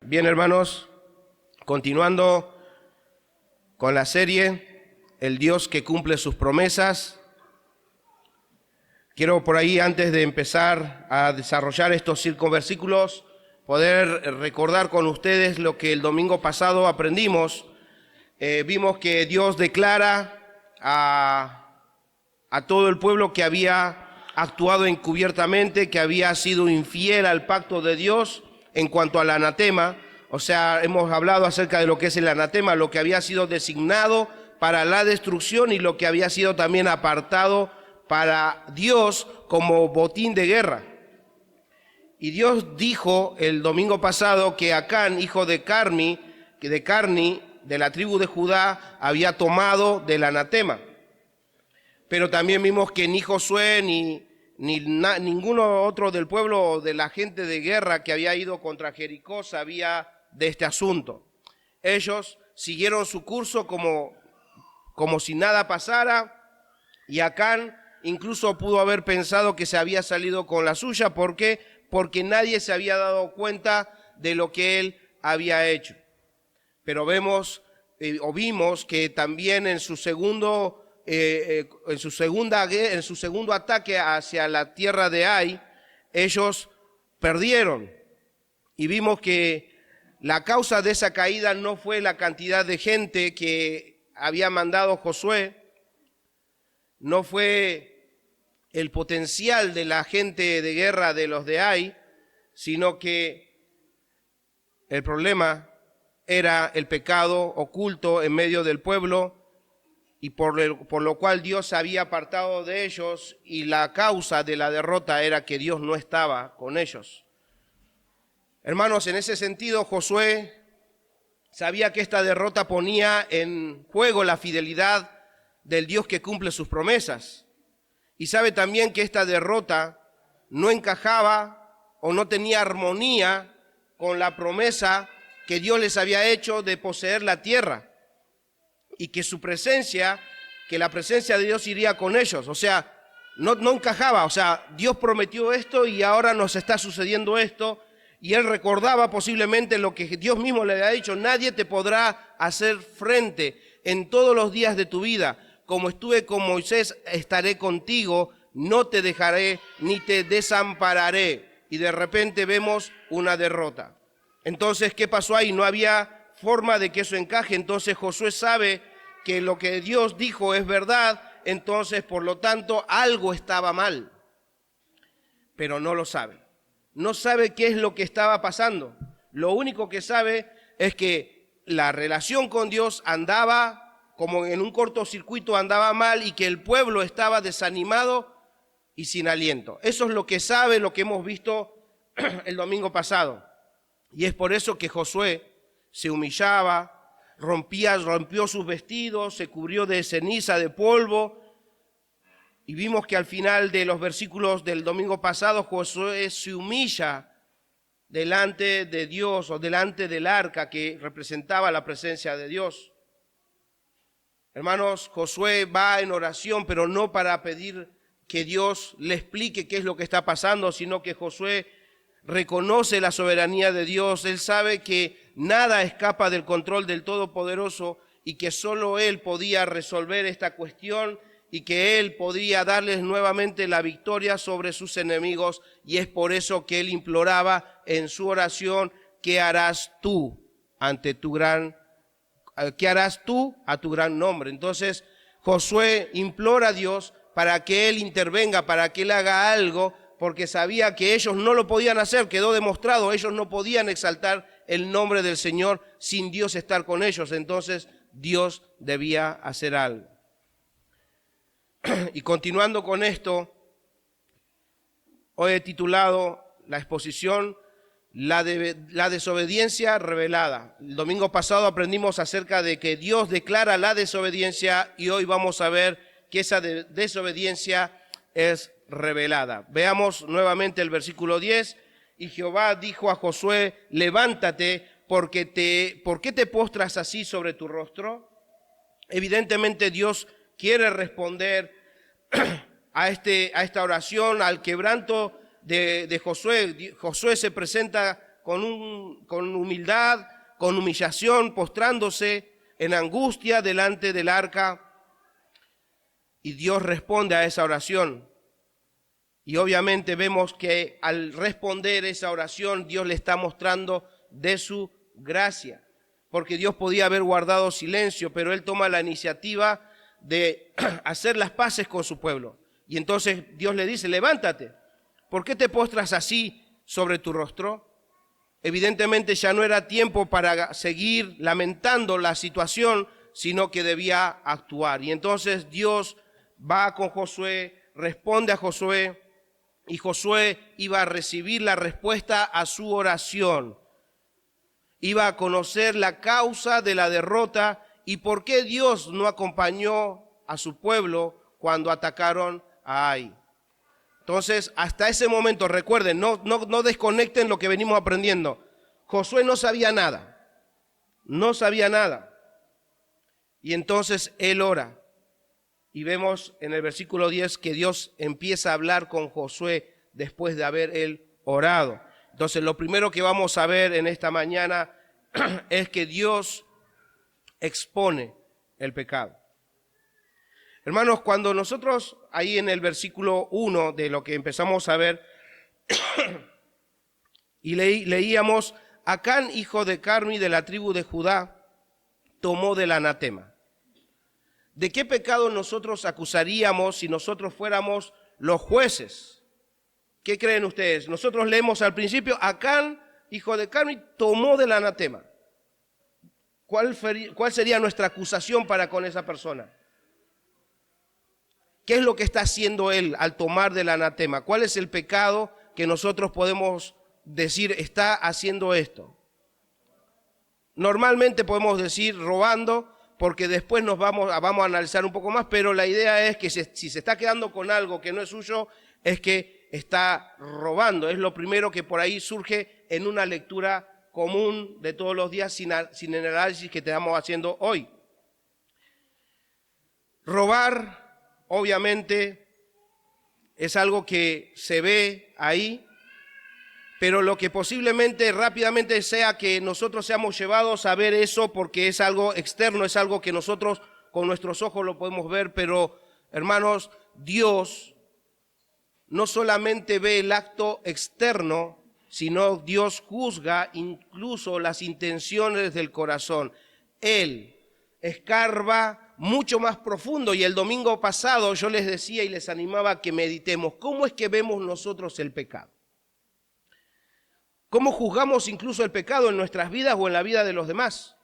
Bien, hermanos, continuando con la serie El Dios que cumple sus promesas, quiero por ahí, antes de empezar a desarrollar estos 5 versículos, poder recordar con ustedes lo que el domingo pasado aprendimos. Vimos que Dios declara a todo el pueblo que había actuado encubiertamente, que había sido infiel al pacto de Dios en cuanto al anatema. O sea, hemos hablado acerca de lo que es el anatema, lo que había sido designado para la destrucción y lo que había sido también apartado para Dios como botín de guerra. Y Dios dijo el domingo pasado que Acán, hijo de Carmi, de la tribu de Judá, había tomado del anatema. Pero también vimos que ni Josué ni ninguno otro del pueblo o de la gente de guerra que había ido contra Jericó sabía de este asunto. Ellos siguieron su curso como si nada pasara, y Acán incluso pudo haber pensado que se había salido con la suya. ¿Por qué? Porque nadie se había dado cuenta de lo que él había hecho. Pero vimos que también en su segundo ataque hacia la tierra de Ai, ellos perdieron. Y vimos que la causa de esa caída no fue la cantidad de gente que había mandado Josué, no fue el potencial de la gente de guerra de los de Ai, sino que el problema era el pecado oculto en medio del pueblo, y por lo cual Dios se había apartado de ellos, y la causa de la derrota era que Dios no estaba con ellos. Hermanos, en ese sentido, Josué sabía que esta derrota ponía en juego la fidelidad del Dios que cumple sus promesas. Y sabe también que esta derrota no encajaba o no tenía armonía con la promesa que Dios les había hecho de poseer la tierra, y que la presencia de Dios iría con ellos. O sea, no encajaba. O sea, Dios prometió esto y ahora nos está sucediendo esto. Y él recordaba posiblemente lo que Dios mismo le había dicho: nadie te podrá hacer frente en todos los días de tu vida. Como estuve con Moisés, estaré contigo, no te dejaré ni te desampararé. Y de repente vemos una derrota. Entonces, ¿qué pasó ahí? No había forma de que eso encaje. Entonces Josué sabe que lo que Dios dijo es verdad, entonces por lo tanto algo estaba mal, pero no lo sabe. No sabe qué es lo que estaba pasando. Lo único que sabe es que la relación con Dios andaba como en un cortocircuito, andaba mal, y que el pueblo estaba desanimado y sin aliento. Eso es lo que sabe, lo que hemos visto el domingo pasado. Y es por eso que Josué se humillaba, rompió sus vestidos, se cubrió de ceniza, de polvo. Y vimos que al final de los versículos del domingo pasado, Josué se humilla delante de Dios, o delante del arca que representaba la presencia de Dios. Hermanos, Josué va en oración, pero no para pedir que Dios le explique qué es lo que está pasando, sino que Josué reconoce la soberanía de Dios. Él sabe que nada escapa del control del Todopoderoso, y que solo Él podía resolver esta cuestión, y que Él podría darles nuevamente la victoria sobre sus enemigos. Y es por eso que Él imploraba en su oración: ¿qué harás tú a tu gran nombre? Entonces Josué implora a Dios para que Él intervenga, para que Él haga algo, porque sabía que ellos no lo podían hacer. Quedó demostrado, ellos no podían exaltar el nombre del Señor sin Dios estar con ellos. Entonces Dios debía hacer algo. Y continuando con esto, hoy he titulado la exposición la desobediencia revelada. El domingo pasado aprendimos acerca de que Dios declara la desobediencia, y hoy vamos a ver que esa desobediencia es revelada. Veamos nuevamente el versículo 10. Y Jehová dijo a Josué: levántate, ¿por qué te postras así sobre tu rostro? Evidentemente Dios quiere responder a esta oración, al quebranto de Josué. Josué se presenta con humildad, con humillación, postrándose en angustia delante del arca. Y Dios responde a esa oración. Y obviamente vemos que al responder esa oración, Dios le está mostrando de su gracia. Porque Dios podía haber guardado silencio, pero Él toma la iniciativa de hacer las paces con su pueblo. Y entonces Dios le dice, levántate. ¿Por qué te postras así sobre tu rostro? Evidentemente ya no era tiempo para seguir lamentando la situación, sino que debía actuar. Y entonces Dios va con Josué, responde a Josué, y Josué iba a recibir la respuesta a su oración. Iba a conocer la causa de la derrota y por qué Dios no acompañó a su pueblo cuando atacaron a Ai. Entonces, hasta ese momento, recuerden, no desconecten lo que venimos aprendiendo. Josué no sabía nada, no sabía nada. Y entonces él ora. Y vemos en el versículo 10 que Dios empieza a hablar con Josué después de haber él orado. Entonces, lo primero que vamos a ver en esta mañana es que Dios expone el pecado. Hermanos, cuando nosotros ahí en el versículo 1 de lo que empezamos a ver y leíamos, Acán, hijo de Carmi de la tribu de Judá, tomó del anatema. ¿De qué pecado nosotros acusaríamos si nosotros fuéramos los jueces? ¿Qué creen ustedes? Nosotros leemos al principio, Acán, hijo de Carmi, tomó del anatema. ¿Cuál sería nuestra acusación para con esa persona? ¿Qué es lo que está haciendo él al tomar del anatema? ¿Cuál es el pecado que nosotros podemos decir está haciendo esto? Normalmente podemos decir robando, porque después nos vamos a analizar un poco más, pero la idea es que si se está quedando con algo que no es suyo, es que está robando. Es lo primero que por ahí surge en una lectura común de todos los días sin el análisis que estamos haciendo hoy. Robar, obviamente, es algo que se ve ahí, pero lo que posiblemente rápidamente sea que nosotros seamos llevados a ver eso porque es algo externo, es algo que nosotros con nuestros ojos lo podemos ver, pero hermanos, Dios no solamente ve el acto externo, sino Dios juzga incluso las intenciones del corazón. Él escarba mucho más profundo y el domingo pasado yo les decía y les animaba a que meditemos cómo es que vemos nosotros el pecado. ¿Cómo juzgamos incluso el pecado en nuestras vidas o en la vida de los demás?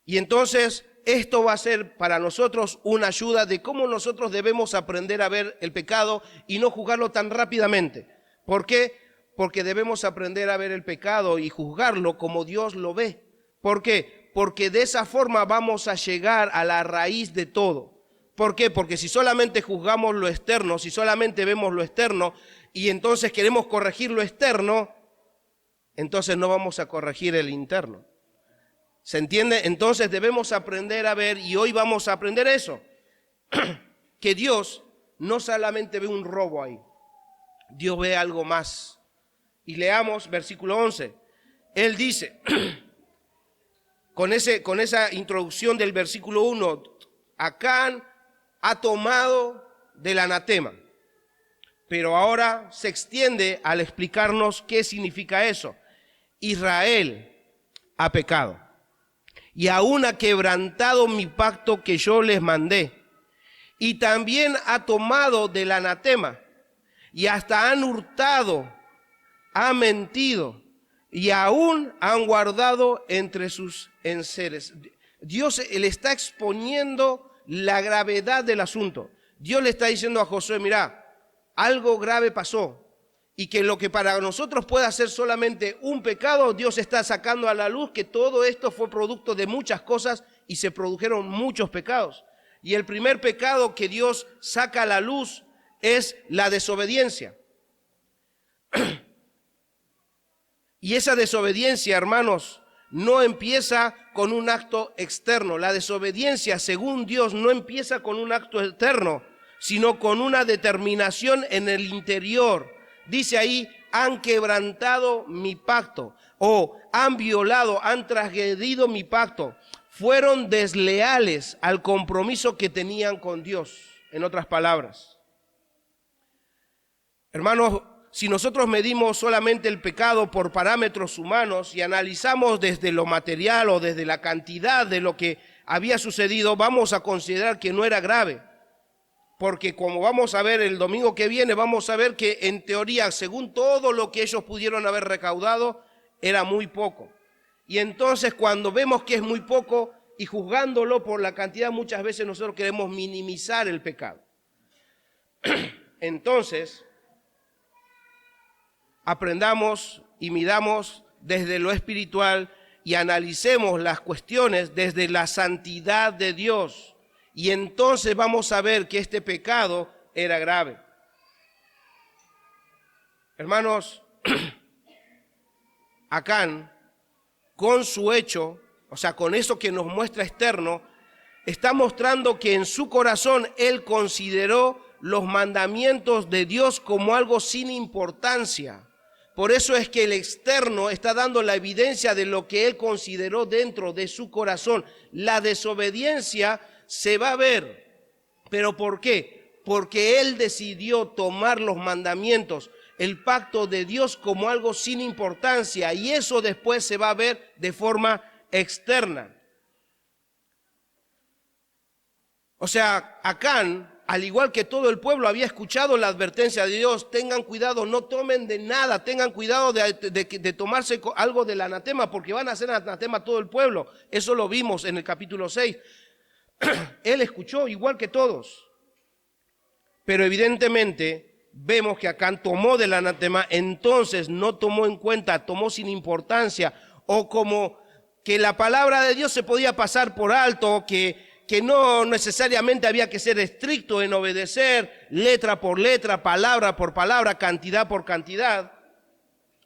Y entonces esto va a ser para nosotros una ayuda de cómo nosotros debemos aprender a ver el pecado y no juzgarlo tan rápidamente. ¿Por qué? Porque debemos aprender a ver el pecado y juzgarlo como Dios lo ve. ¿Por qué? Porque de esa forma vamos a llegar a la raíz de todo. ¿Por qué? Porque si solamente juzgamos lo externo, si solamente vemos lo externo y entonces queremos corregir lo externo, entonces no vamos a corregir el interno. ¿Se entiende? Entonces debemos aprender a ver, y hoy vamos a aprender eso, que Dios no solamente ve un robo ahí, Dios ve algo más. Y leamos versículo 11. Él dice, con esa introducción del versículo 1, Acán ha tomado del anatema. Pero ahora se extiende al explicarnos qué significa eso. Israel ha pecado y aún ha quebrantado mi pacto que yo les mandé. Y también ha tomado del anatema y hasta han hurtado, ha mentido y aún han guardado entre sus enseres. Dios le está exponiendo la gravedad del asunto. Dios le está diciendo a Josué, mira, algo grave pasó. Y que lo que para nosotros pueda ser solamente un pecado, Dios está sacando a la luz que todo esto fue producto de muchas cosas y se produjeron muchos pecados. Y el primer pecado que Dios saca a la luz es la desobediencia. Y esa desobediencia, hermanos, no empieza con un acto externo. La desobediencia, según Dios, no empieza con un acto externo, sino con una determinación en el interior. Dice ahí han quebrantado mi pacto, o han violado, han transgredido mi pacto. Fueron desleales al compromiso que tenían con Dios, en otras palabras. Hermanos, si nosotros medimos solamente el pecado por parámetros humanos y analizamos desde lo material o desde la cantidad de lo que había sucedido, vamos a considerar que no era grave. Porque como vamos a ver el domingo que viene, vamos a ver que en teoría, según todo lo que ellos pudieron haber recaudado, era muy poco. Y entonces cuando vemos que es muy poco y juzgándolo por la cantidad, muchas veces nosotros queremos minimizar el pecado. Entonces, aprendamos y midamos desde lo espiritual y analicemos las cuestiones desde la santidad de Dios. Y entonces vamos a ver que este pecado era grave. Hermanos, Acán, con su hecho, o sea, con eso que nos muestra externo, está mostrando que en su corazón él consideró los mandamientos de Dios como algo sin importancia. Por eso es que el externo está dando la evidencia de lo que él consideró dentro de su corazón. La desobediencia se va a ver. ¿Pero por qué? Porque él decidió tomar los mandamientos, el pacto de Dios, como algo sin importancia, y eso después se va a ver de forma externa. O sea, Acán, al igual que todo el pueblo, había escuchado la advertencia de Dios: tengan cuidado, no tomen de nada, tengan cuidado de tomarse algo del anatema, porque van a hacer anatema a todo el pueblo. Eso lo vimos en el capítulo 6. Él escuchó igual que todos, pero evidentemente vemos que Acán tomó del anatema, entonces no tomó en cuenta, tomó sin importancia, o como que la palabra de Dios se podía pasar por alto, que no necesariamente había que ser estricto en obedecer letra por letra, palabra por palabra, cantidad por cantidad.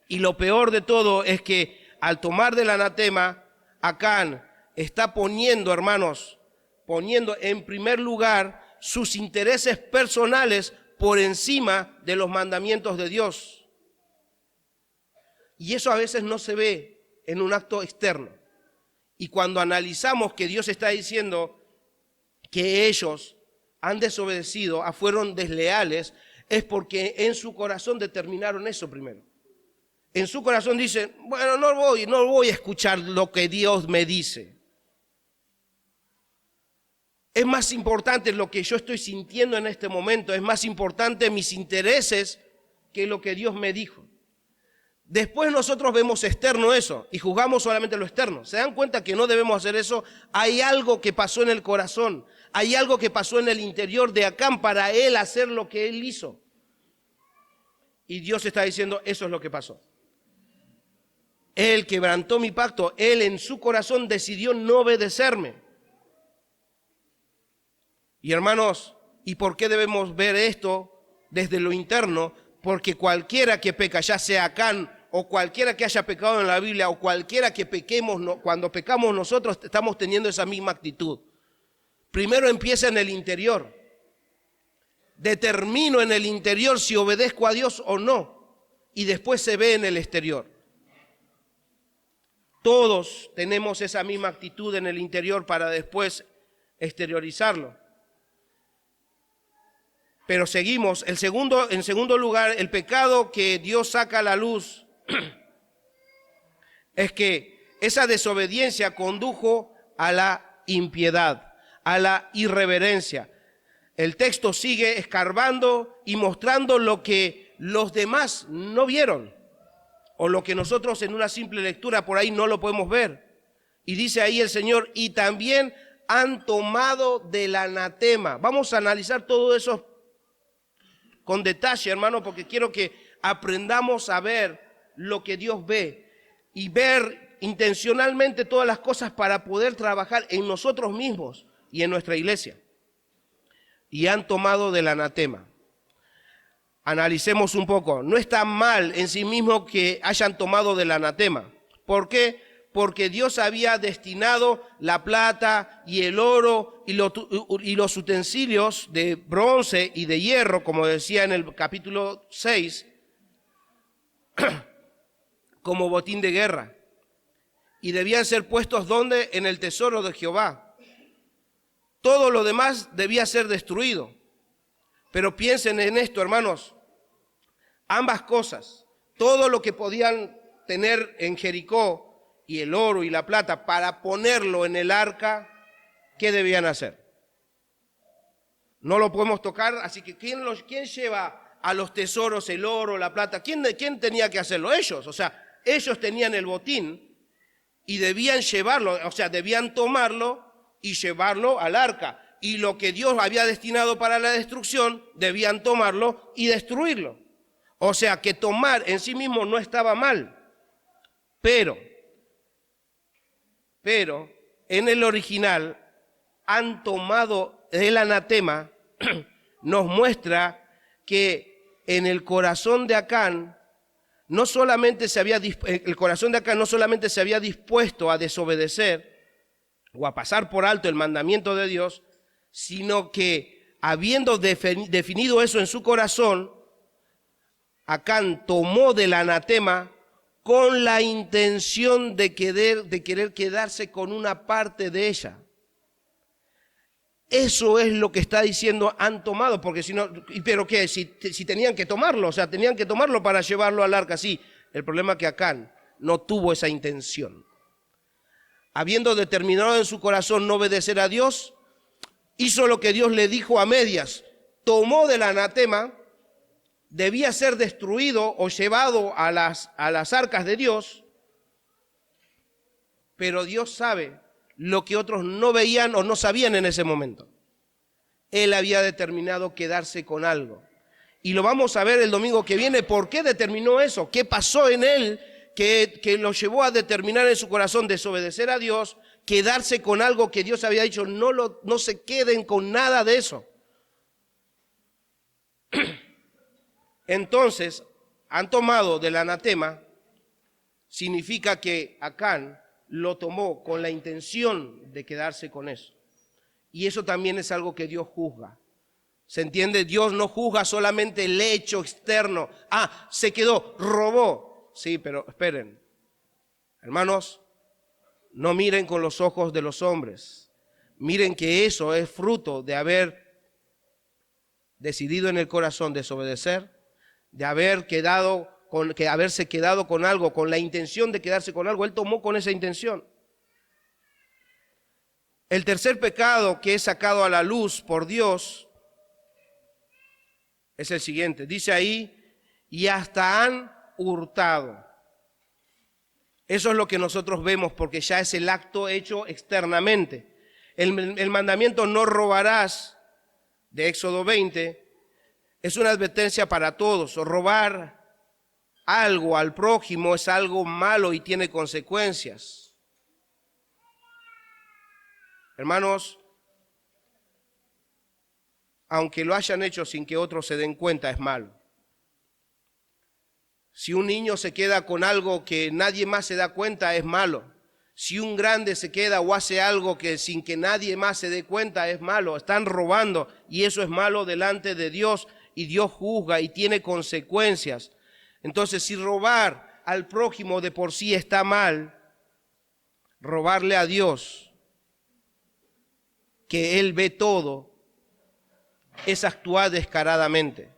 Y lo peor de todo es que al tomar del anatema, Acán está poniendo, hermanos, poniendo en primer lugar sus intereses personales por encima de los mandamientos de Dios. Y eso a veces no se ve en un acto externo. Y cuando analizamos que Dios está diciendo que ellos han desobedecido, fueron desleales, es porque en su corazón determinaron eso primero. En su corazón dicen: bueno, no voy a escuchar lo que Dios me dice. Es más importante lo que yo estoy sintiendo en este momento, es más importante mis intereses que lo que Dios me dijo. Después nosotros vemos externo eso y juzgamos solamente lo externo. ¿Se dan cuenta que no debemos hacer eso? Hay algo que pasó en el corazón, hay algo que pasó en el interior de Acán para él hacer lo que él hizo. Y Dios está diciendo: eso es lo que pasó. Él quebrantó mi pacto, él en su corazón decidió no obedecerme. Y hermanos, ¿y por qué debemos ver esto desde lo interno? Porque cualquiera que peca, ya sea Acán o cualquiera que haya pecado en la Biblia o cualquiera que pequemos, cuando pecamos nosotros estamos teniendo esa misma actitud. Primero empieza en el interior. Determino en el interior si obedezco a Dios o no, y después se ve en el exterior. Todos tenemos esa misma actitud en el interior para después exteriorizarlo. Pero seguimos. En segundo lugar, el pecado que Dios saca a la luz es que esa desobediencia condujo a la impiedad, a la irreverencia. El texto sigue escarbando y mostrando lo que los demás no vieron, o lo que nosotros en una simple lectura por ahí no lo podemos ver. Y dice ahí el Señor: y también han tomado del anatema. Vamos a analizar todo eso con detalle, hermano, porque quiero que aprendamos a ver lo que Dios ve y ver intencionalmente todas las cosas para poder trabajar en nosotros mismos y en nuestra iglesia. Y han tomado del anatema. Analicemos un poco. No está mal en sí mismo que hayan tomado del anatema. ¿Por qué? Porque Dios había destinado la plata y el oro y los utensilios de bronce y de hierro, como decía en el capítulo 6, como botín de guerra. Y debían ser puestos ¿dónde? En el tesoro de Jehová. Todo lo demás debía ser destruido. Pero piensen en esto, hermanos. Ambas cosas, todo lo que podían tener en Jericó y el oro y la plata para ponerlo en el arca, ¿qué debían hacer? No lo podemos tocar, así que ¿quién lleva a los tesoros el oro, la plata? ¿Quién tenía que hacerlo? Ellos, o sea, ellos tenían el botín y debían llevarlo, o sea, debían tomarlo y llevarlo al arca. Y lo que Dios había destinado para la destrucción, debían tomarlo y destruirlo. O sea, que tomar en sí mismo no estaba mal, pero en el original han tomado el anatema, nos muestra que en el corazón de Acán no solamente se había dispuesto a desobedecer o a pasar por alto el mandamiento de Dios, sino que habiendo definido eso en su corazón, Acán tomó del anatema con la intención de querer quedarse con una parte de ella. Eso es lo que está diciendo, han tomado, porque si no, ¿pero qué? Si tenían que tomarlo, o sea, tenían que tomarlo para llevarlo al arca, sí. El problema es que Acán no tuvo esa intención. Habiendo determinado en su corazón no obedecer a Dios, hizo lo que Dios le dijo a medias, tomó del anatema, debía ser destruido o llevado a las arcas de Dios, pero Dios sabe lo que otros no veían o no sabían en ese momento. Él había determinado quedarse con algo. Y lo vamos a ver el domingo que viene, ¿por qué determinó eso? ¿Qué pasó en él que lo llevó a determinar en su corazón desobedecer a Dios, quedarse con algo que Dios había dicho, no se queden con nada de eso? Entonces, han tomado del anatema, significa que Acán lo tomó con la intención de quedarse con eso. Y eso también es algo que Dios juzga. ¿Se entiende? Dios no juzga solamente el hecho externo. Ah, se quedó, robó. Sí, pero esperen. Hermanos, no miren con los ojos de los hombres. Miren que eso es fruto de haber decidido en el corazón desobedecer, de haberse quedado con algo, con la intención de quedarse con algo. Él tomó con esa intención. El tercer pecado que es sacado a la luz por Dios es el siguiente. Dice ahí, y hasta han hurtado. Eso es lo que nosotros vemos porque ya es el acto hecho externamente. El mandamiento no robarás de Éxodo 20 es una advertencia para todos. Robar algo al prójimo es algo malo y tiene consecuencias. Hermanos, aunque lo hayan hecho sin que otros se den cuenta, es malo. Si un niño se queda con algo que nadie más se da cuenta, es malo. Si un grande se queda o hace algo que sin que nadie más se dé cuenta, es malo. Están robando y eso es malo delante de Dios y Dios juzga y tiene consecuencias. Entonces, si robar al prójimo de por sí está mal, robarle a Dios, que Él ve todo, es actuar descaradamente.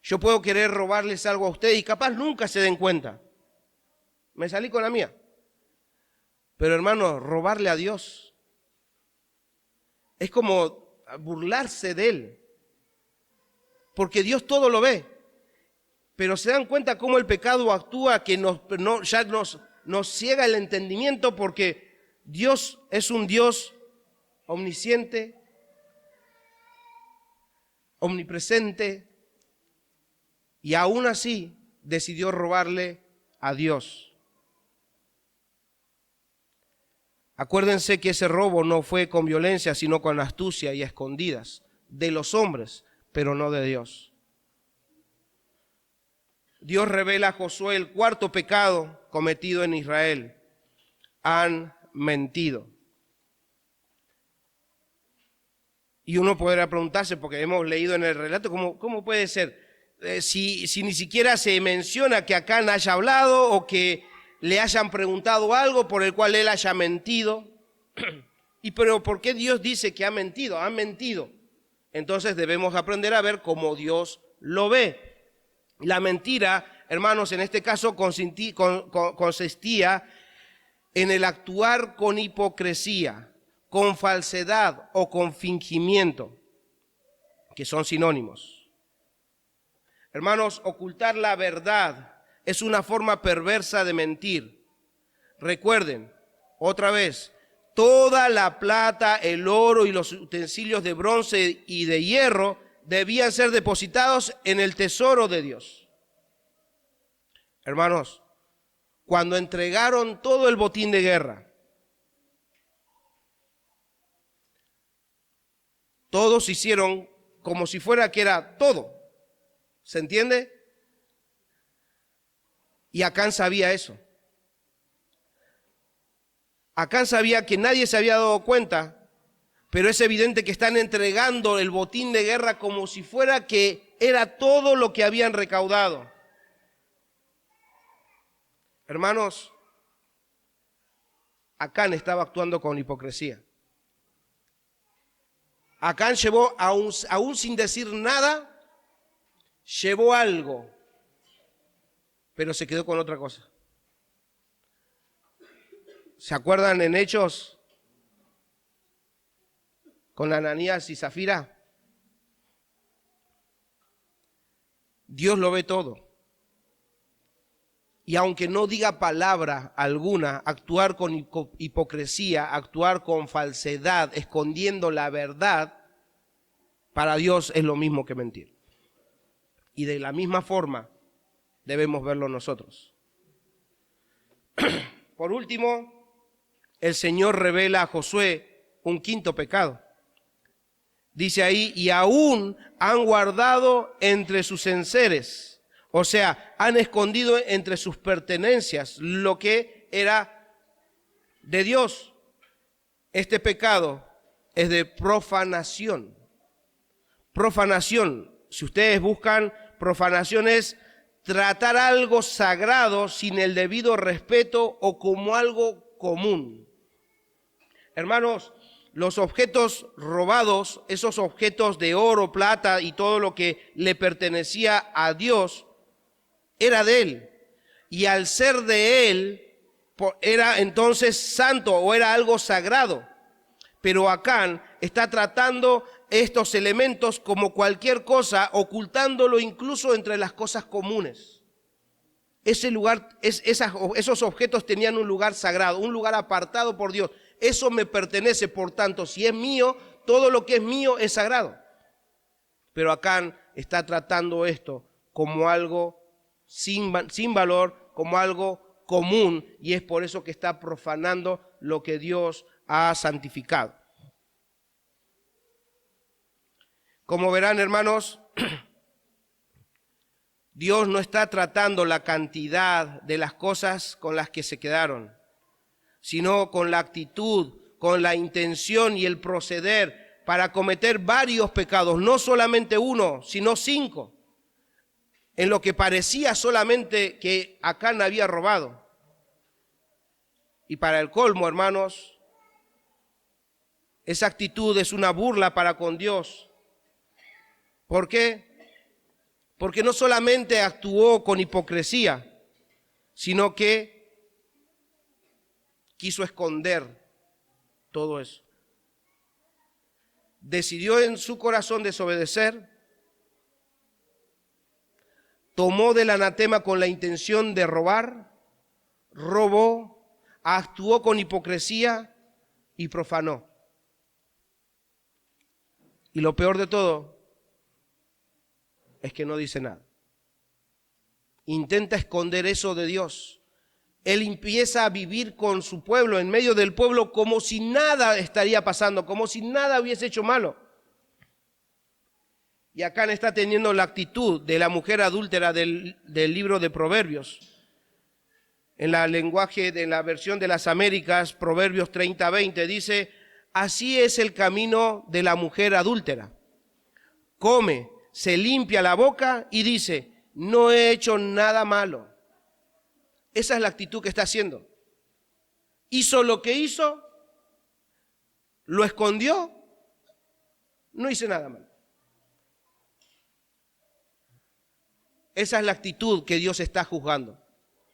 Yo puedo querer robarles algo a ustedes y capaz nunca se den cuenta. Me salí con la mía. Pero hermano, robarle a Dios es como burlarse de Él. Porque Dios todo lo ve. Pero se dan cuenta cómo el pecado actúa, que ya nos ciega el entendimiento, porque Dios es un Dios omnisciente, omnipresente, y aún así decidió robarle a Dios. Acuérdense que ese robo no fue con violencia, sino con astucia y a escondidas, de los hombres, pero no de Dios. Dios revela a Josué el cuarto pecado cometido en Israel. Han mentido. Y uno podrá preguntarse, porque hemos leído en el relato, ¿cómo puede ser si ni siquiera se menciona que Acán haya hablado o que le hayan preguntado algo por el cual él haya mentido. Pero ¿por qué Dios dice que ha mentido? Han mentido. Entonces debemos aprender a ver cómo Dios lo ve. La mentira, hermanos, en este caso consistía en el actuar con hipocresía, con falsedad o con fingimiento, que son sinónimos. Hermanos, ocultar la verdad es una forma perversa de mentir. Recuerden, otra vez, toda la plata, el oro y los utensilios de bronce y de hierro debían ser depositados en el tesoro de Dios. Hermanos, cuando entregaron todo el botín de guerra, todos hicieron como si fuera que era todo. ¿Se entiende? Y Acán sabía eso. Acán sabía que nadie se había dado cuenta, pero es evidente que están entregando el botín de guerra como si fuera que era todo lo que habían recaudado. Hermanos, Acán estaba actuando con hipocresía. Acán llevó, aún sin decir nada, llevó algo, pero se quedó con otra cosa. ¿Se acuerdan en Hechos con Ananías y Zafira? Dios lo ve todo. Y aunque no diga palabra alguna, actuar con hipocresía, actuar con falsedad, escondiendo la verdad, para Dios es lo mismo que mentir. Y de la misma forma debemos verlo nosotros. Por último, el Señor revela a Josué un quinto pecado. Dice ahí, y aún han guardado entre sus enseres. O sea, han escondido entre sus pertenencias lo que era de Dios. Este pecado es de profanación. Profanación, si ustedes buscan, profanación es tratar algo sagrado sin el debido respeto o como algo común. Hermanos, los objetos robados, esos objetos de oro, plata y todo lo que le pertenecía a Dios, era de Él. Y al ser de Él, era entonces santo o era algo sagrado. Pero Acán está tratando estos elementos como cualquier cosa, ocultándolo incluso entre las cosas comunes. Ese lugar, esos objetos tenían un lugar sagrado, un lugar apartado por Dios. Eso me pertenece, por tanto, si es mío, todo lo que es mío es sagrado. Pero Acán está tratando esto como algo sin valor, como algo común, y es por eso que está profanando lo que Dios ha santificado. Como verán, hermanos, Dios no está tratando la cantidad de las cosas con las que se quedaron, sino con la actitud, con la intención y el proceder para cometer varios pecados, no solamente uno, sino 5, en lo que parecía solamente que Acán había robado. Y para el colmo, hermanos, esa actitud es una burla para con Dios. ¿Por qué? Porque no solamente actuó con hipocresía, sino que quiso esconder todo eso. Decidió en su corazón desobedecer, tomó del anatema con la intención de robar, robó, actuó con hipocresía y profanó. Y lo peor de todo es que no dice nada. Intenta esconder eso de Dios. Él empieza a vivir con su pueblo, en medio del pueblo, como si nada estaría pasando, como si nada hubiese hecho malo. Y Acán está teniendo la actitud de la mujer adúltera del libro de Proverbios. En la lenguaje, de la versión de las Américas, Proverbios 30:20, dice, así es el camino de la mujer adúltera. Come, se limpia la boca y dice, no he hecho nada malo. Esa es la actitud que está haciendo. Hizo lo que hizo, lo escondió, no hice nada malo. Esa es la actitud que Dios está juzgando.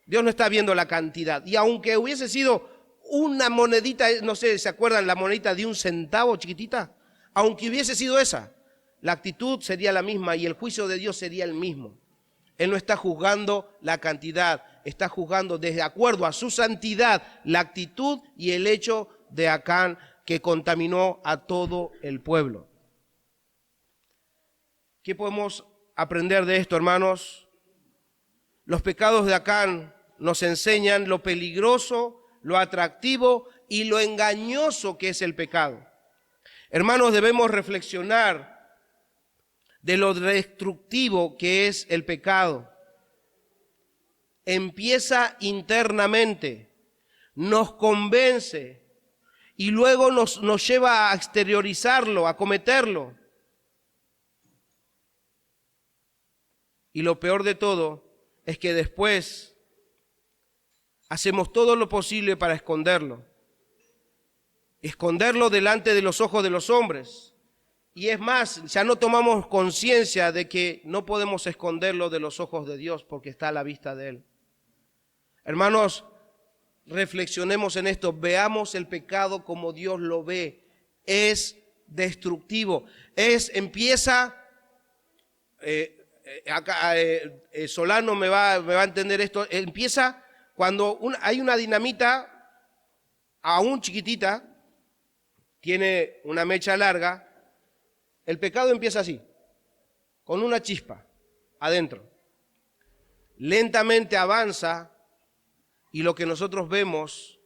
Dios no está viendo la cantidad. Y aunque hubiese sido una monedita, no sé, ¿se acuerdan la monedita de 1 centavo chiquitita? Aunque hubiese sido esa, la actitud sería la misma y el juicio de Dios sería el mismo. Él no está juzgando la cantidad, está juzgando de acuerdo a su santidad la actitud y el hecho de Acán que contaminó a todo el pueblo. ¿Qué podemos aprender de esto, hermanos? Los pecados de Acán nos enseñan lo peligroso, lo atractivo y lo engañoso que es el pecado. Hermanos, debemos reflexionar de lo destructivo que es el pecado. Empieza internamente, nos convence y luego nos lleva a exteriorizarlo, a cometerlo. Y lo peor de todo es que después hacemos todo lo posible para esconderlo. Esconderlo delante de los ojos de los hombres. Y es más, ya no tomamos conciencia de que no podemos esconderlo de los ojos de Dios porque está a la vista de Él. Hermanos, reflexionemos en esto, veamos el pecado como Dios lo ve. Es destructivo. Solano me va a entender esto. Empieza cuando hay una dinamita, aún chiquitita, tiene una mecha larga. El pecado empieza así, con una chispa adentro. Lentamente avanza y lo que nosotros vemos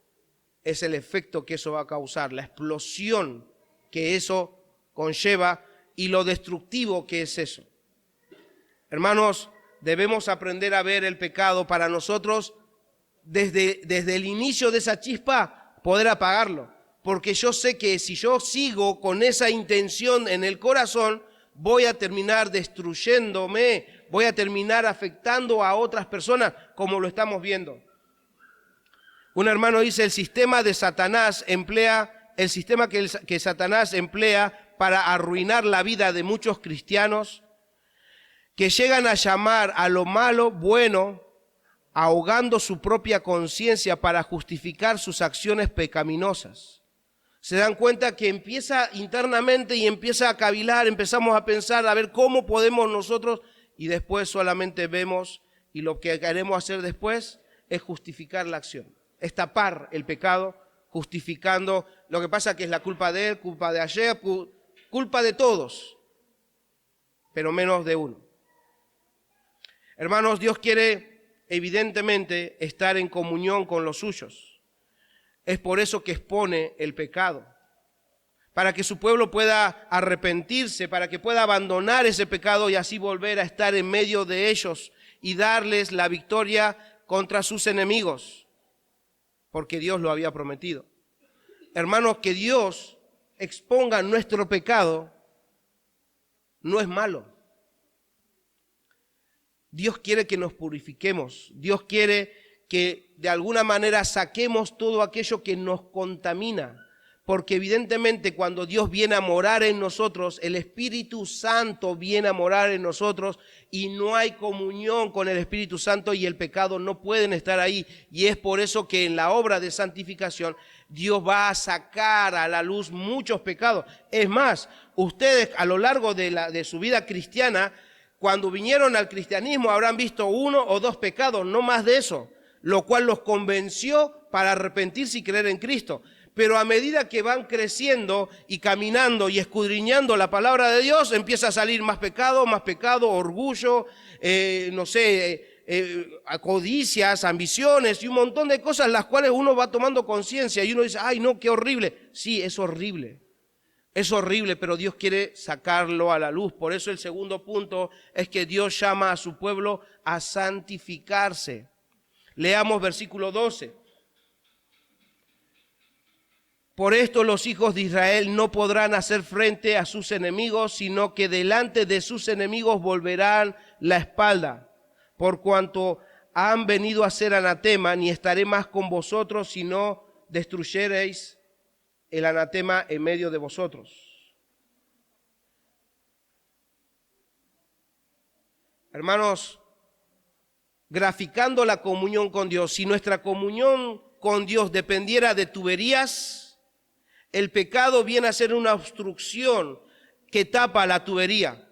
es el efecto que eso va a causar, la explosión que eso conlleva y lo destructivo que es eso. Hermanos, debemos aprender a ver el pecado para nosotros desde el inicio de esa chispa poder apagarlo. Porque yo sé que si yo sigo con esa intención en el corazón, voy a terminar destruyéndome, voy a terminar afectando a otras personas, como lo estamos viendo. Un hermano dice, el sistema que Satanás emplea para arruinar la vida de muchos cristianos, que llegan a llamar a lo malo bueno, ahogando su propia conciencia para justificar sus acciones pecaminosas. Se dan cuenta que empieza internamente y empieza a cavilar, empezamos a pensar, a ver cómo podemos nosotros, y después solamente vemos, y lo que queremos hacer después es justificar la acción, es tapar el pecado, justificando, lo que pasa que es la culpa de él, culpa de ayer, culpa de todos, pero menos de uno. Hermanos, Dios quiere evidentemente estar en comunión con los suyos. Es por eso que expone el pecado, para que su pueblo pueda arrepentirse, para que pueda abandonar ese pecado y así volver a estar en medio de ellos y darles la victoria contra sus enemigos, porque Dios lo había prometido. Hermanos, que Dios exponga nuestro pecado no es malo. Dios quiere que nos purifiquemos, Dios quiere que de alguna manera saquemos todo aquello que nos contamina, porque evidentemente cuando Dios viene a morar en nosotros, el Espíritu Santo viene a morar en nosotros y no hay comunión con el Espíritu Santo y el pecado no pueden estar ahí, y es por eso que en la obra de santificación Dios va a sacar a la luz muchos pecados. Es más, ustedes a lo largo de su vida cristiana, cuando vinieron al cristianismo habrán visto 1 o 2 pecados, no más de eso, lo cual los convenció para arrepentirse y creer en Cristo. Pero a medida que van creciendo y caminando y escudriñando la palabra de Dios, empieza a salir más pecado, orgullo, codicias, ambiciones y un montón de cosas las cuales uno va tomando conciencia y uno dice, ay no, qué horrible. Sí, es horrible, pero Dios quiere sacarlo a la luz. Por eso el segundo punto es que Dios llama a su pueblo a santificarse. Leamos versículo 12. Por esto los hijos de Israel no podrán hacer frente a sus enemigos, sino que delante de sus enemigos volverán la espalda, por cuanto han venido a ser anatema, ni estaré más con vosotros, sino destruyereis el anatema en medio de vosotros. Hermanos, graficando la comunión con Dios, si nuestra comunión con Dios dependiera de tuberías, el pecado viene a ser una obstrucción que tapa la tubería.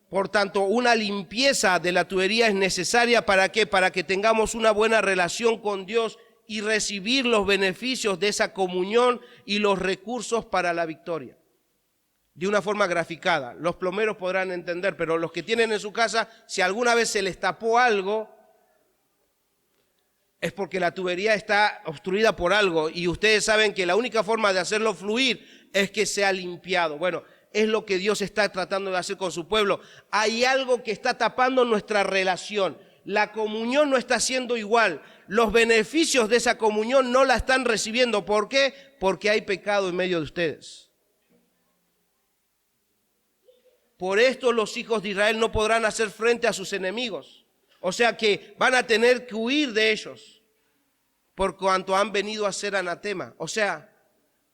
Por tanto, una limpieza de la tubería es necesaria. ¿Para qué? Para que tengamos una buena relación con Dios y recibir los beneficios de esa comunión y los recursos para la victoria. De una forma graficada. Los plomeros podrán entender, pero los que tienen en su casa, si alguna vez se les tapó algo, es porque la tubería está obstruida por algo y ustedes saben que la única forma de hacerlo fluir es que sea limpiado. Bueno, es lo que Dios está tratando de hacer con su pueblo. Hay algo que está tapando nuestra relación. La comunión no está siendo igual. Los beneficios de esa comunión no la están recibiendo. ¿Por qué? Porque hay pecado en medio de ustedes. Por esto los hijos de Israel no podrán hacer frente a sus enemigos. O sea que van a tener que huir de ellos, por cuanto han venido a ser anatema. O sea,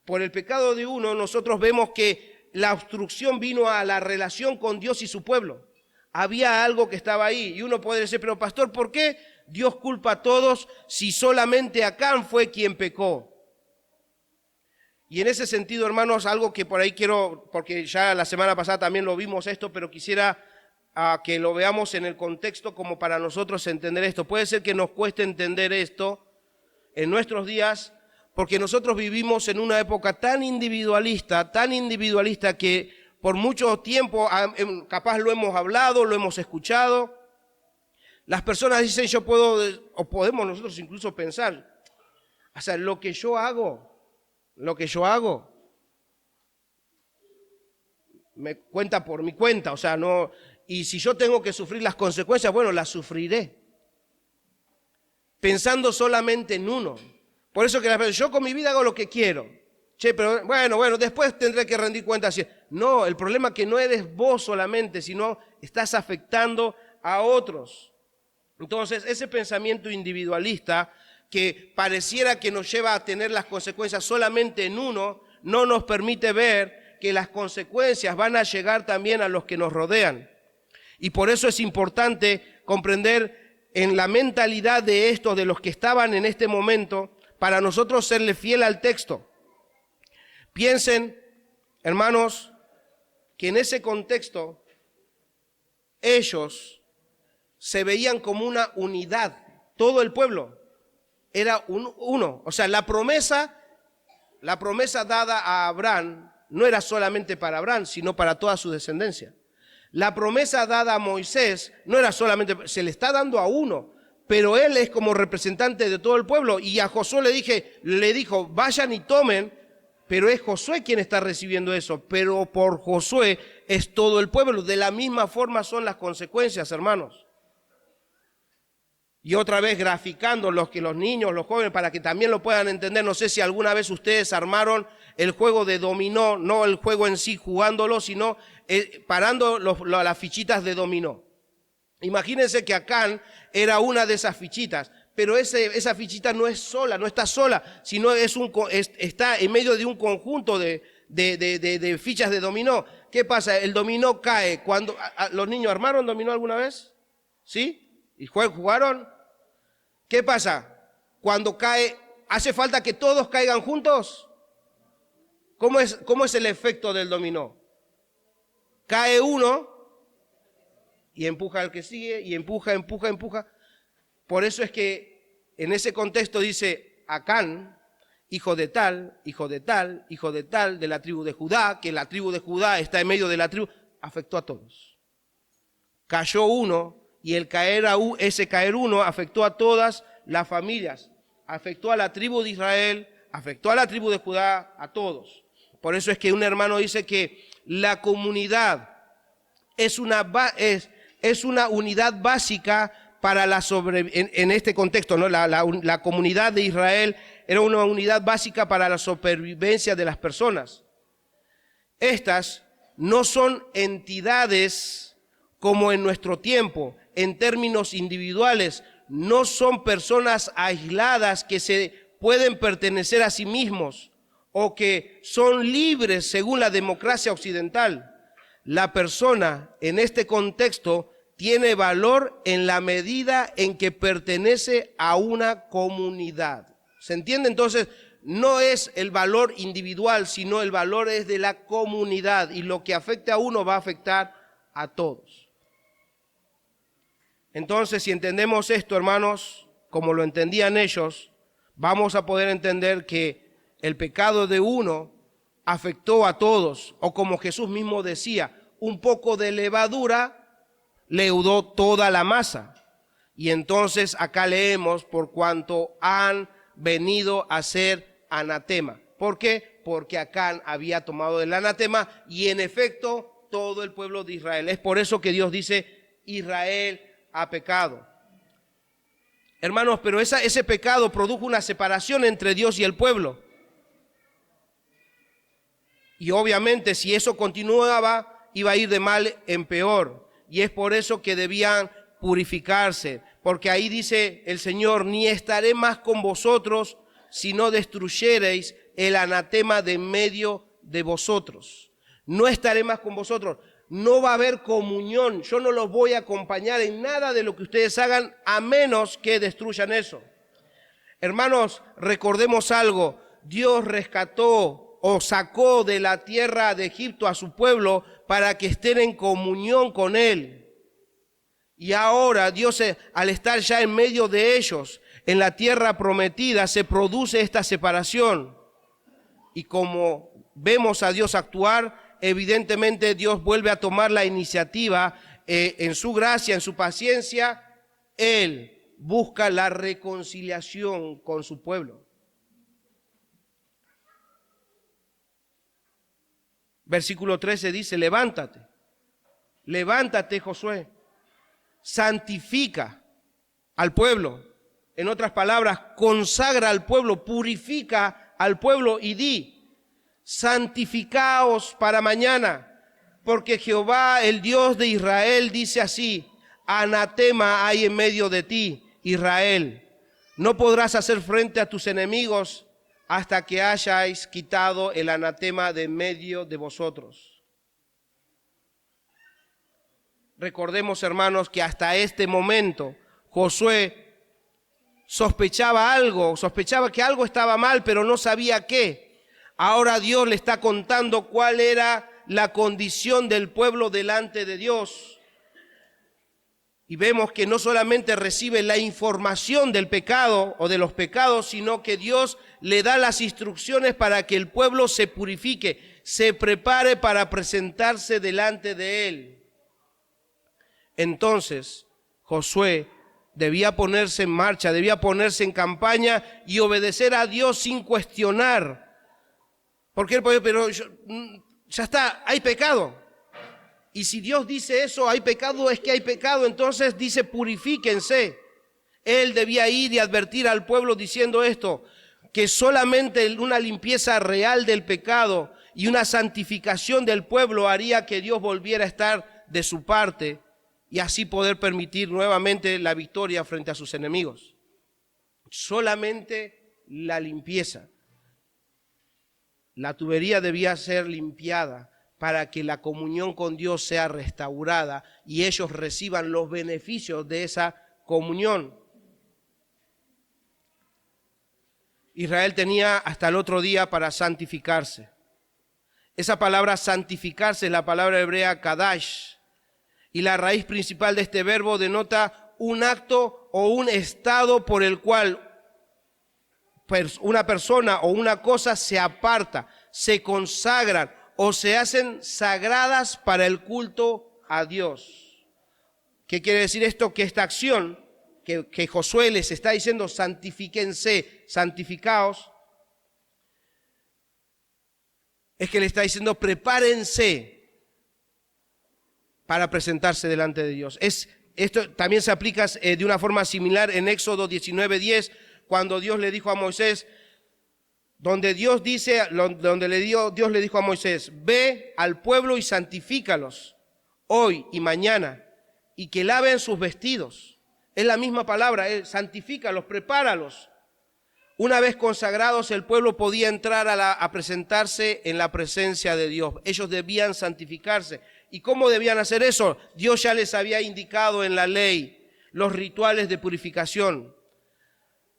por el pecado de uno, nosotros vemos que la obstrucción vino a la relación con Dios y su pueblo. Había algo que estaba ahí. Y uno puede decir, pero pastor, ¿por qué Dios culpa a todos si solamente Acán fue quien pecó? Y en ese sentido, hermanos, algo que por ahí quiero, porque ya la semana pasada también lo vimos esto, pero quisiera que lo veamos en el contexto como para nosotros entender esto. Puede ser que nos cueste entender esto en nuestros días, porque nosotros vivimos en una época tan individualista que por mucho tiempo, capaz lo hemos hablado, lo hemos escuchado. Las personas dicen, yo puedo, o podemos nosotros incluso pensar, o sea, lo que yo hago, me cuenta por mi cuenta, o sea, no. Y si yo tengo que sufrir las consecuencias, bueno, las sufriré. Pensando solamente en uno. Por eso que yo con mi vida hago lo que quiero. Che, pero bueno, después tendré que rendir cuentas. No, el problema es que no eres vos solamente, sino estás afectando a otros. Entonces, ese pensamiento individualista que pareciera que nos lleva a tener las consecuencias solamente en uno, no nos permite ver que las consecuencias van a llegar también a los que nos rodean. Y por eso es importante comprender en la mentalidad de estos, de los que estaban en este momento, para nosotros serle fiel al texto. Piensen, hermanos, que en ese contexto ellos se veían como una unidad, todo el pueblo era uno. O sea, la promesa dada a Abraham no era solamente para Abraham, sino para toda su descendencia. La promesa dada a Moisés no era solamente, se le está dando a uno, pero él es como representante de todo el pueblo. Y a Josué le dijo, vayan y tomen, pero es Josué quien está recibiendo eso. Pero por Josué es todo el pueblo. De la misma forma son las consecuencias, hermanos. Y otra vez graficando los niños, los jóvenes, para que también lo puedan entender. No sé si alguna vez ustedes armaron el juego de dominó, no el juego en sí jugándolo, sino parando las fichitas de dominó. Imagínense que Acán era una de esas fichitas, pero esa fichita no es sola, no está sola, sino está en medio de un conjunto de fichas de dominó. ¿Qué pasa? El dominó cae cuando... ¿Los niños armaron dominó alguna vez? ¿Sí? ¿Y jugaron? ¿Qué pasa? Cuando cae, ¿hace falta que todos caigan juntos? ¿Cómo es el efecto del dominó? Cae uno y empuja al que sigue y empuja. Por eso es que en ese contexto dice Acán, hijo de tal, de la tribu de Judá, que la tribu de Judá está en medio de la tribu, afectó a todos. Cayó uno y ese caer uno afectó a todas las familias, afectó a la tribu de Israel, afectó a la tribu de Judá, a todos. Por eso es que un hermano dice que la comunidad es una unidad básica para en este contexto, ¿no? La comunidad de Israel era una unidad básica para la supervivencia de las personas. Estas no son entidades como en nuestro tiempo, en términos individuales, no son personas aisladas que se pueden pertenecer a sí mismos o que son libres según la democracia occidental. La persona en este contexto tiene valor en la medida en que pertenece a una comunidad. ¿Se entiende? Entonces, no es el valor individual, sino el valor es de la comunidad, y lo que afecte a uno va a afectar a todos. Entonces, si entendemos esto, hermanos, como lo entendían ellos, vamos a poder entender que el pecado de uno afectó a todos, o como Jesús mismo decía, un poco de levadura leudó toda la masa. Y entonces acá leemos, por cuanto han venido a ser anatema. ¿Por qué? Porque Acán había tomado el anatema y en efecto todo el pueblo de Israel. Es por eso que Dios dice, Israel ha pecado. Hermanos, pero ese pecado produjo una separación entre Dios y el pueblo. Y obviamente si eso continuaba, iba a ir de mal en peor. Y es por eso que debían purificarse. Porque ahí dice el Señor, ni estaré más con vosotros si no destruyereis el anatema de en medio de vosotros. No estaré más con vosotros. No va a haber comunión. Yo no los voy a acompañar en nada de lo que ustedes hagan a menos que destruyan eso. Hermanos, recordemos algo. Dios rescató o sacó de la tierra de Egipto a su pueblo para que estén en comunión con Él. Y ahora Dios, al estar ya en medio de ellos, en la tierra prometida, se produce esta separación. Y como vemos a Dios actuar, evidentemente Dios vuelve a tomar la iniciativa en su gracia, en su paciencia. Él busca la reconciliación con su pueblo. Versículo 13 dice, levántate, Josué, santifica al pueblo. En otras palabras, consagra al pueblo, purifica al pueblo y di, santificaos para mañana, porque Jehová, el Dios de Israel, dice así, anatema hay en medio de ti, Israel. No podrás hacer frente a tus enemigos hasta que hayáis quitado el anatema de en medio de vosotros. Recordemos, hermanos, que hasta este momento Josué sospechaba que algo estaba mal, pero no sabía qué. Ahora Dios le está contando cuál era la condición del pueblo delante de Dios. Y vemos que no solamente recibe la información del pecado o de los pecados, sino que Dios le da las instrucciones para que el pueblo se purifique, se prepare para presentarse delante de Él. Entonces, Josué debía ponerse en marcha, debía ponerse en campaña y obedecer a Dios sin cuestionar. Porque él puede, pero ya está, hay pecado. Y si Dios dice eso, hay pecado, es que hay pecado, entonces dice purifíquense. Él debía ir y advertir al pueblo diciendo esto, que solamente una limpieza real del pecado y una santificación del pueblo haría que Dios volviera a estar de su parte y así poder permitir nuevamente la victoria frente a sus enemigos. Solamente la limpieza. La tubería debía ser limpiada para que la comunión con Dios sea restaurada y ellos reciban los beneficios de esa comunión. Israel tenía hasta el otro día para santificarse. Esa palabra santificarse es la palabra hebrea kadash, y la raíz principal de este verbo denota un acto o un estado por el cual una persona o una cosa se aparta, se consagran o se hacen sagradas para el culto a Dios. ¿Qué quiere decir esto? Que esta acción que Josué les está diciendo, santifíquense, santificaos, es que le está diciendo, prepárense para presentarse delante de Dios. Esto también se aplica de una forma similar en Éxodo 19:10, cuando Dios le dijo a Moisés, donde Dios le dijo a Moisés, ve al pueblo y santifícalos hoy y mañana, y que laven sus vestidos. Es la misma palabra, santifícalos, prepáralos. Una vez consagrados, el pueblo podía entrar a presentarse en la presencia de Dios. Ellos debían santificarse. ¿Y cómo debían hacer eso? Dios ya les había indicado en la ley los rituales de purificación.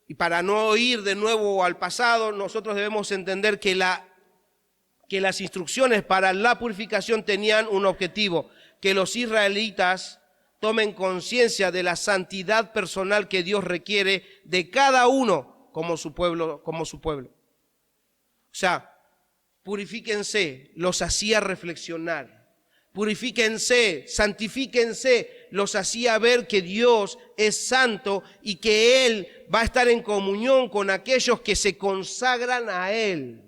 Y para no ir de nuevo al pasado, nosotros debemos entender que las instrucciones para la purificación tenían un objetivo, que los israelitas tomen conciencia de la santidad personal que Dios requiere de cada uno como su pueblo. O sea, purifíquense, los hacía reflexionar. Purifíquense, santifíquense, los hacía ver que Dios es santo y que Él va a estar en comunión con aquellos que se consagran a Él.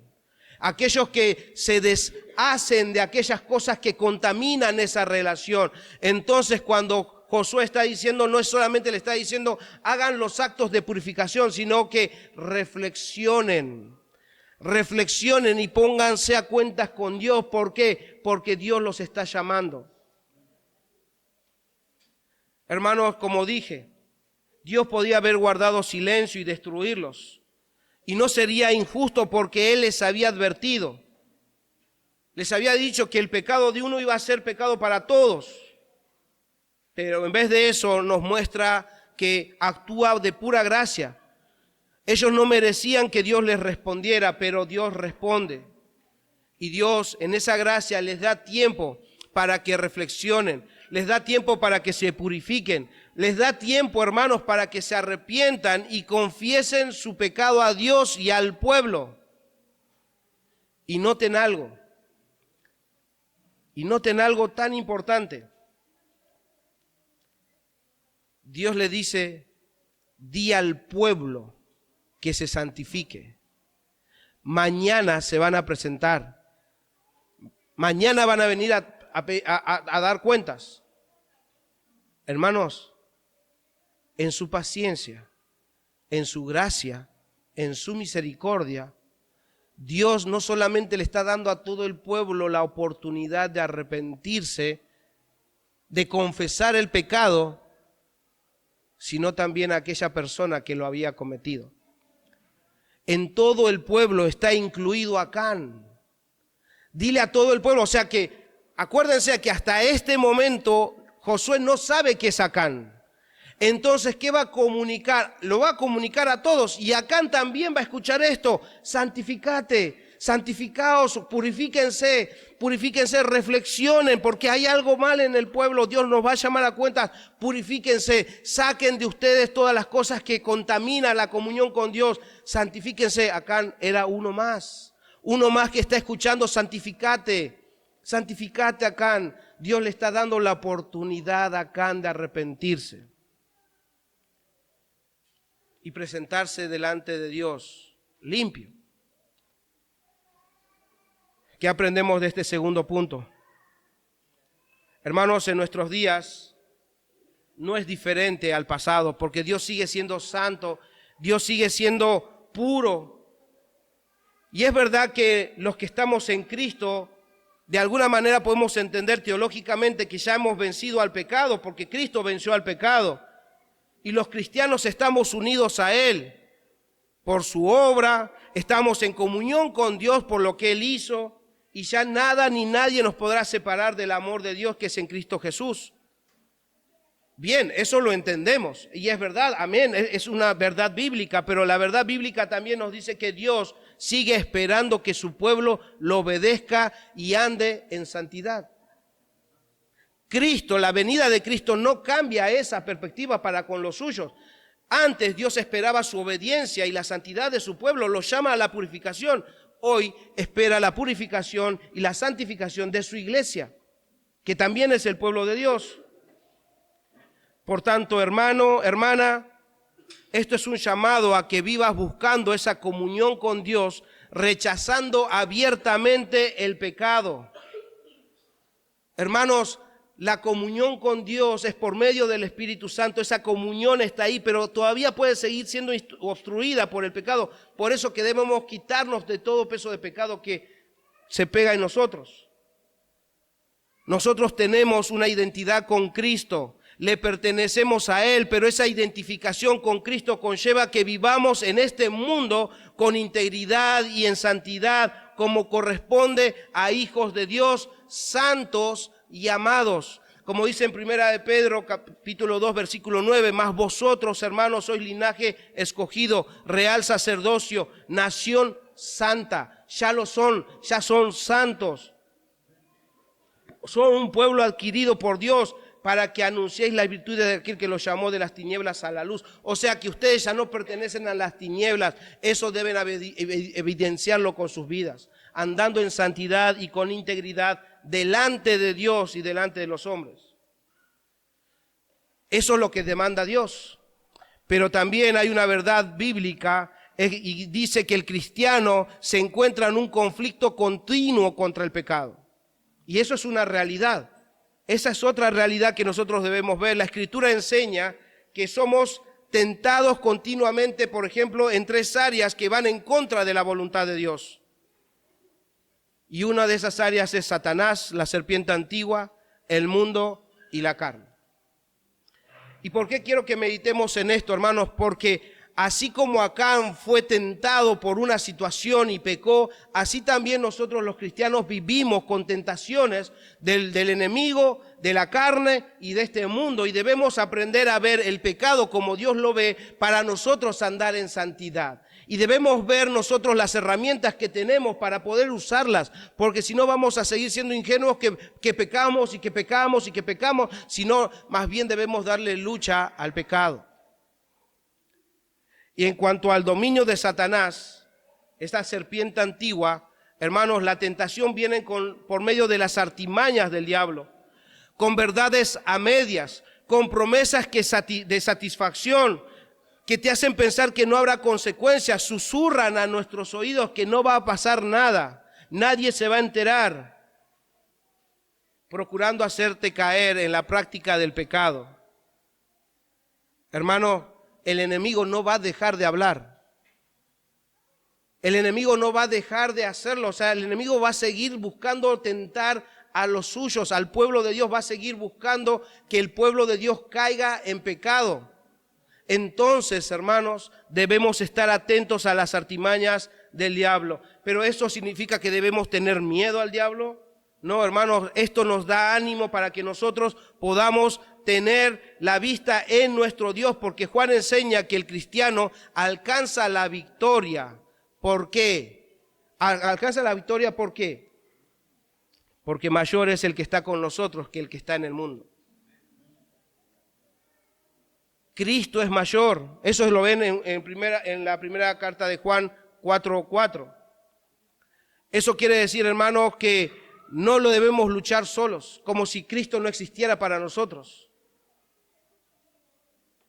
Aquellos que se deshacen de aquellas cosas que contaminan esa relación. Entonces, cuando Josué está diciendo, no es solamente le está diciendo, hagan los actos de purificación, sino que reflexionen y pónganse a cuentas con Dios. ¿Por qué? Porque Dios los está llamando. Hermanos, como dije, Dios podía haber guardado silencio y destruirlos. Y no sería injusto porque Él les había advertido. Les había dicho que el pecado de uno iba a ser pecado para todos. Pero en vez de eso nos muestra que actúa de pura gracia. Ellos no merecían que Dios les respondiera, pero Dios responde. Y Dios en esa gracia les da tiempo para que reflexionen, les da tiempo para que se purifiquen, les da tiempo, hermanos, para que se arrepientan y confiesen su pecado a Dios y al pueblo. Y noten algo tan importante. Dios le dice, di al pueblo que se santifique. Mañana se van a presentar. Mañana van a venir a dar cuentas. Hermanos, en su paciencia, en su gracia, en su misericordia, Dios no solamente le está dando a todo el pueblo la oportunidad de arrepentirse, de confesar el pecado, sino también a aquella persona que lo había cometido. En todo el pueblo está incluido Acán. Dile a todo el pueblo, o sea que, acuérdense que hasta este momento Josué no sabe qué es Acán. Entonces, ¿qué va a comunicar? Lo va a comunicar a todos y Acán también va a escuchar esto. Santificaos, purifíquense, reflexionen, porque hay algo mal en el pueblo, Dios nos va a llamar a cuentas, purifíquense, saquen de ustedes todas las cosas que contaminan la comunión con Dios, santifíquense. Acán era uno más que está escuchando, santificate Acán. Dios le está dando la oportunidad a Acán de arrepentirse y presentarse delante de Dios limpio. ¿Qué aprendemos de este segundo punto? Hermanos, en nuestros días no es diferente al pasado, porque Dios sigue siendo santo, Dios sigue siendo puro. Y es verdad que los que estamos en Cristo, de alguna manera podemos entender teológicamente que ya hemos vencido al pecado, porque Cristo venció al pecado. Y los cristianos estamos unidos a Él por su obra, estamos en comunión con Dios por lo que Él hizo. Y ya nada ni nadie nos podrá separar del amor de Dios que es en Cristo Jesús. Bien, eso lo entendemos y es verdad, amén, es una verdad bíblica, pero la verdad bíblica también nos dice que Dios sigue esperando que su pueblo lo obedezca y ande en santidad. Cristo, la venida de Cristo no cambia esa perspectiva para con los suyos. Antes Dios esperaba su obediencia y la santidad de su pueblo, lo llama a la purificación. Hoy espera la purificación y la santificación de su iglesia, que también es el pueblo de Dios. Por tanto, hermano, hermana, esto es un llamado a que vivas buscando esa comunión con Dios, rechazando abiertamente el pecado. Hermanos, la comunión con Dios es por medio del Espíritu Santo. Esa comunión está ahí, pero todavía puede seguir siendo obstruida por el pecado. Por eso que debemos quitarnos de todo peso de pecado que se pega en nosotros. Nosotros tenemos una identidad con Cristo, le pertenecemos a Él, pero esa identificación con Cristo conlleva que vivamos en este mundo con integridad y en santidad, como corresponde a hijos de Dios, santos y amados. Como dice en Primera de Pedro, capítulo 2, versículo 9, mas vosotros, hermanos, sois linaje escogido, real sacerdocio, nación santa. Ya lo son, ya son santos. Son un pueblo adquirido por Dios para que anunciéis las virtudes de aquel que los llamó de las tinieblas a la luz. O sea que ustedes ya no pertenecen a las tinieblas. Eso deben evidenciarlo con sus vidas, andando en santidad y con integridad delante de Dios y delante de los hombres. Eso es lo que demanda Dios. Pero también hay una verdad bíblica y dice que el cristiano se encuentra en un conflicto continuo contra el pecado. Y eso es una realidad. Esa es otra realidad que nosotros debemos ver. La Escritura enseña que somos tentados continuamente, por ejemplo, en 3 áreas que van en contra de la voluntad de Dios. Y una de esas áreas es Satanás, la serpiente antigua, el mundo y la carne. ¿Y por qué quiero que meditemos en esto, hermanos? Porque así como Acán fue tentado por una situación y pecó, así también nosotros los cristianos vivimos con tentaciones del enemigo, de la carne y de este mundo. Y debemos aprender a ver el pecado como Dios lo ve para nosotros andar en santidad. Y debemos ver nosotros las herramientas que tenemos para poder usarlas, porque si no vamos a seguir siendo ingenuos que pecamos y que pecamos y que pecamos, sino más bien debemos darle lucha al pecado. Y en cuanto al dominio de Satanás, esta serpiente antigua, hermanos, la tentación viene por medio de las artimañas del diablo, con verdades a medias, con promesas de satisfacción, que te hacen pensar que no habrá consecuencias, susurran a nuestros oídos que no va a pasar nada, nadie se va a enterar, procurando hacerte caer en la práctica del pecado. Hermano, el enemigo no va a dejar de hablar. El enemigo no va a dejar de hacerlo. O sea, el enemigo va a seguir buscando tentar a los suyos, al pueblo de Dios. Va a seguir buscando que el pueblo de Dios caiga en pecado. Entonces, hermanos, debemos estar atentos a las artimañas del diablo. Pero ¿eso significa que debemos tener miedo al diablo? No, hermanos, esto nos da ánimo para que nosotros podamos tener la vista en nuestro Dios, porque Juan enseña que el cristiano alcanza la victoria. ¿Por qué? Alcanza la victoria, ¿por qué? Porque mayor es el que está con nosotros que el que está en el mundo. Cristo es mayor. Eso lo ven en la primera carta de Juan 4:4. Eso quiere decir, hermanos, que no lo debemos luchar solos, como si Cristo no existiera para nosotros.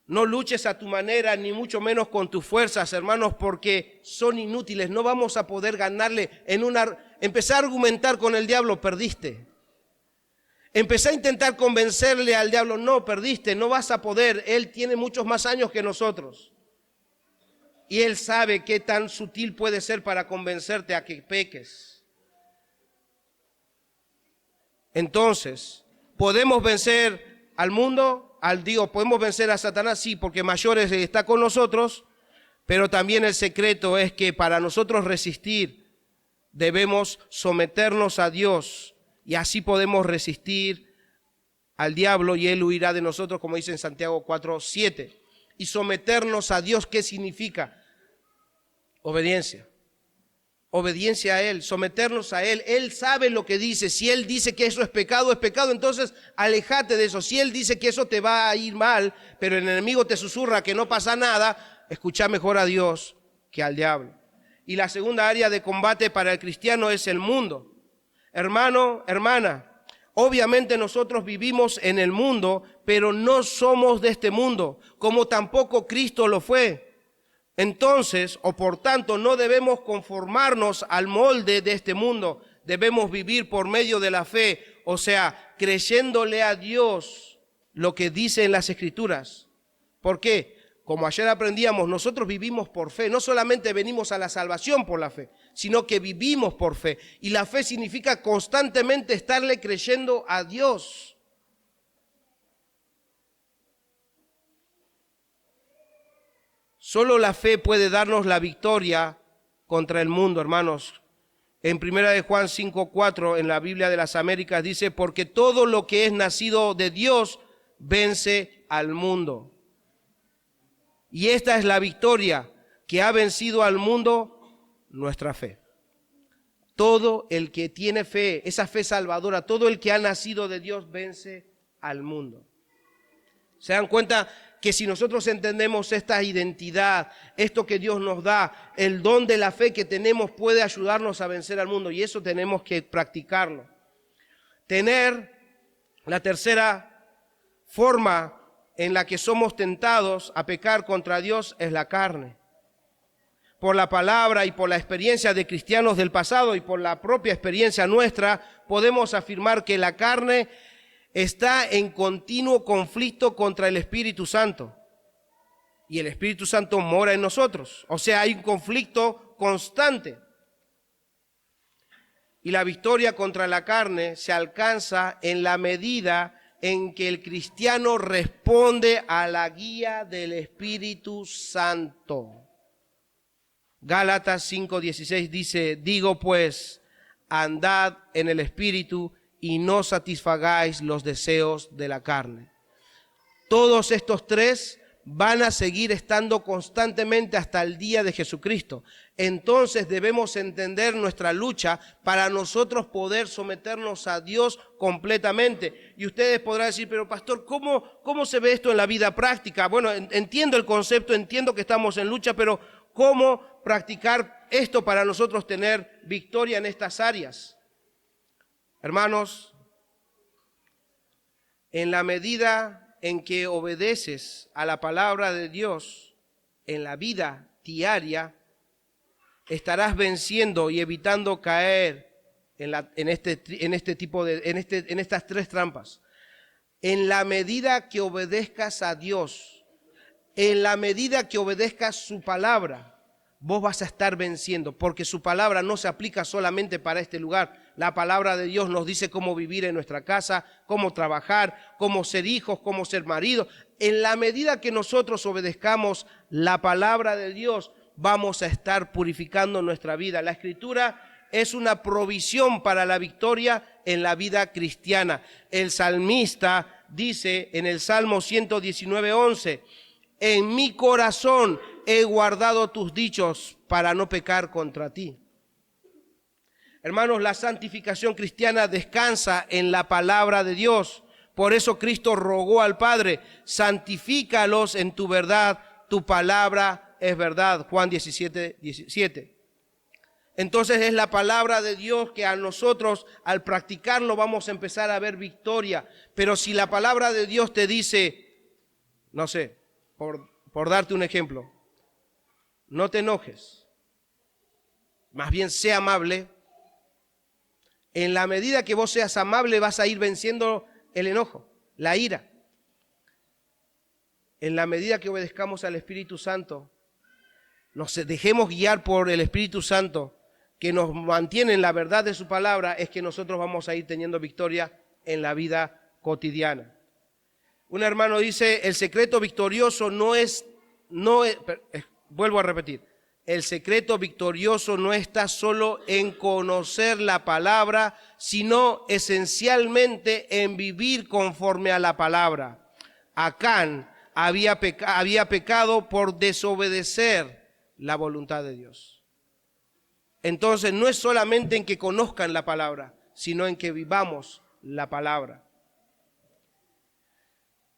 No luches a tu manera, ni mucho menos con tus fuerzas, hermanos, porque son inútiles. No vamos a poder ganarle empezar a argumentar con el diablo, perdiste. Empecé a intentar convencerle al diablo, no, perdiste, no vas a poder. Él tiene muchos más años que nosotros. Y él sabe qué tan sutil puede ser para convencerte a que peques. Entonces, ¿podemos vencer al mundo? ¿Podemos vencer a Satanás? Sí, porque mayor está con nosotros, pero también el secreto es que para nosotros resistir debemos someternos a Dios y así podemos resistir al diablo y él huirá de nosotros, como dice en Santiago 4:7. Y someternos a Dios, ¿qué significa? Obediencia. Obediencia a Él, someternos a Él. Él sabe lo que dice. Si Él dice que eso es pecado, entonces aléjate de eso. Si Él dice que eso te va a ir mal, pero el enemigo te susurra que no pasa nada, escucha mejor a Dios que al diablo. Y la segunda área de combate para el cristiano es el mundo. Hermano, hermana, obviamente nosotros vivimos en el mundo, pero no somos de este mundo, como tampoco Cristo lo fue. Entonces, o por tanto, no debemos conformarnos al molde de este mundo. Debemos vivir por medio de la fe, O sea, creyéndole a Dios lo que dice en las Escrituras. ¿Por qué? Como ayer aprendíamos, nosotros vivimos por fe. No solamente venimos a la salvación por la fe, sino que vivimos por fe. Y la fe significa constantemente estarle creyendo a Dios. Solo la fe puede darnos la victoria contra el mundo, hermanos. En 1 de Juan 5:4, en la Biblia de las Américas, dice, porque todo lo que es nacido de Dios vence al mundo. Y esta es la victoria que ha vencido al mundo, nuestra fe. Todo el que tiene fe, esa fe salvadora, todo el que ha nacido de Dios vence al mundo. ¿Se dan cuenta que si nosotros entendemos esta identidad, esto que Dios nos da, el don de la fe que tenemos puede ayudarnos a vencer al mundo? Y eso tenemos que practicarlo. Tener la tercera forma en la que somos tentados a pecar contra Dios es la carne. Por la palabra y por la experiencia de cristianos del pasado y por la propia experiencia nuestra, podemos afirmar que la carne está en continuo conflicto contra el Espíritu Santo. Y el Espíritu Santo mora en nosotros. O sea, hay un conflicto constante. Y la victoria contra la carne se alcanza en la medida en que el cristiano responde a la guía del Espíritu Santo. Gálatas 5:16 dice, digo pues, andad en el Espíritu y no satisfagáis los deseos de la carne. Todos estos tres van a seguir estando constantemente hasta el día de Jesucristo. Entonces debemos entender nuestra lucha para nosotros poder someternos a Dios completamente. Y ustedes podrán decir, pero pastor, ¿cómo se ve esto en la vida práctica? Bueno, entiendo el concepto, entiendo que estamos en lucha, pero ¿cómo practicar esto para nosotros tener victoria en estas áreas? Hermanos, en la medida en que obedeces a la palabra de Dios en la vida diaria, estarás venciendo y evitando caer en estas tres trampas. En la medida que obedezcas a Dios, en la medida que obedezcas su palabra, vos vas a estar venciendo, porque su palabra no se aplica solamente para este lugar. La palabra de Dios nos dice cómo vivir en nuestra casa, cómo trabajar, cómo ser hijos, cómo ser maridos. En la medida que nosotros obedezcamos la palabra de Dios, vamos a estar purificando nuestra vida. La Escritura es una provisión para la victoria en la vida cristiana. El salmista dice en el Salmo 119:11, en mi corazón he guardado tus dichos para no pecar contra ti. Hermanos, la santificación cristiana descansa en la palabra de Dios. Por eso Cristo rogó al Padre, santifícalos en tu verdad, tu palabra es verdad. Juan 17:17. Entonces es la palabra de Dios que a nosotros al practicarlo vamos a empezar a ver victoria. Pero si la palabra de Dios te dice, no sé, por darte un ejemplo, no te enojes, más bien sé amable. En la medida que vos seas amable vas a ir venciendo el enojo, la ira. En la medida que obedezcamos al Espíritu Santo, nos dejemos guiar por el Espíritu Santo, que nos mantiene en la verdad de su palabra, es que nosotros vamos a ir teniendo victoria en la vida cotidiana. Un hermano dice, el secreto victorioso vuelvo a repetir, el secreto victorioso no está solo en conocer la palabra, sino esencialmente en vivir conforme a la palabra. Acán había pecado por desobedecer la voluntad de Dios. Entonces no es solamente en que conozcan la palabra, sino en que vivamos la palabra.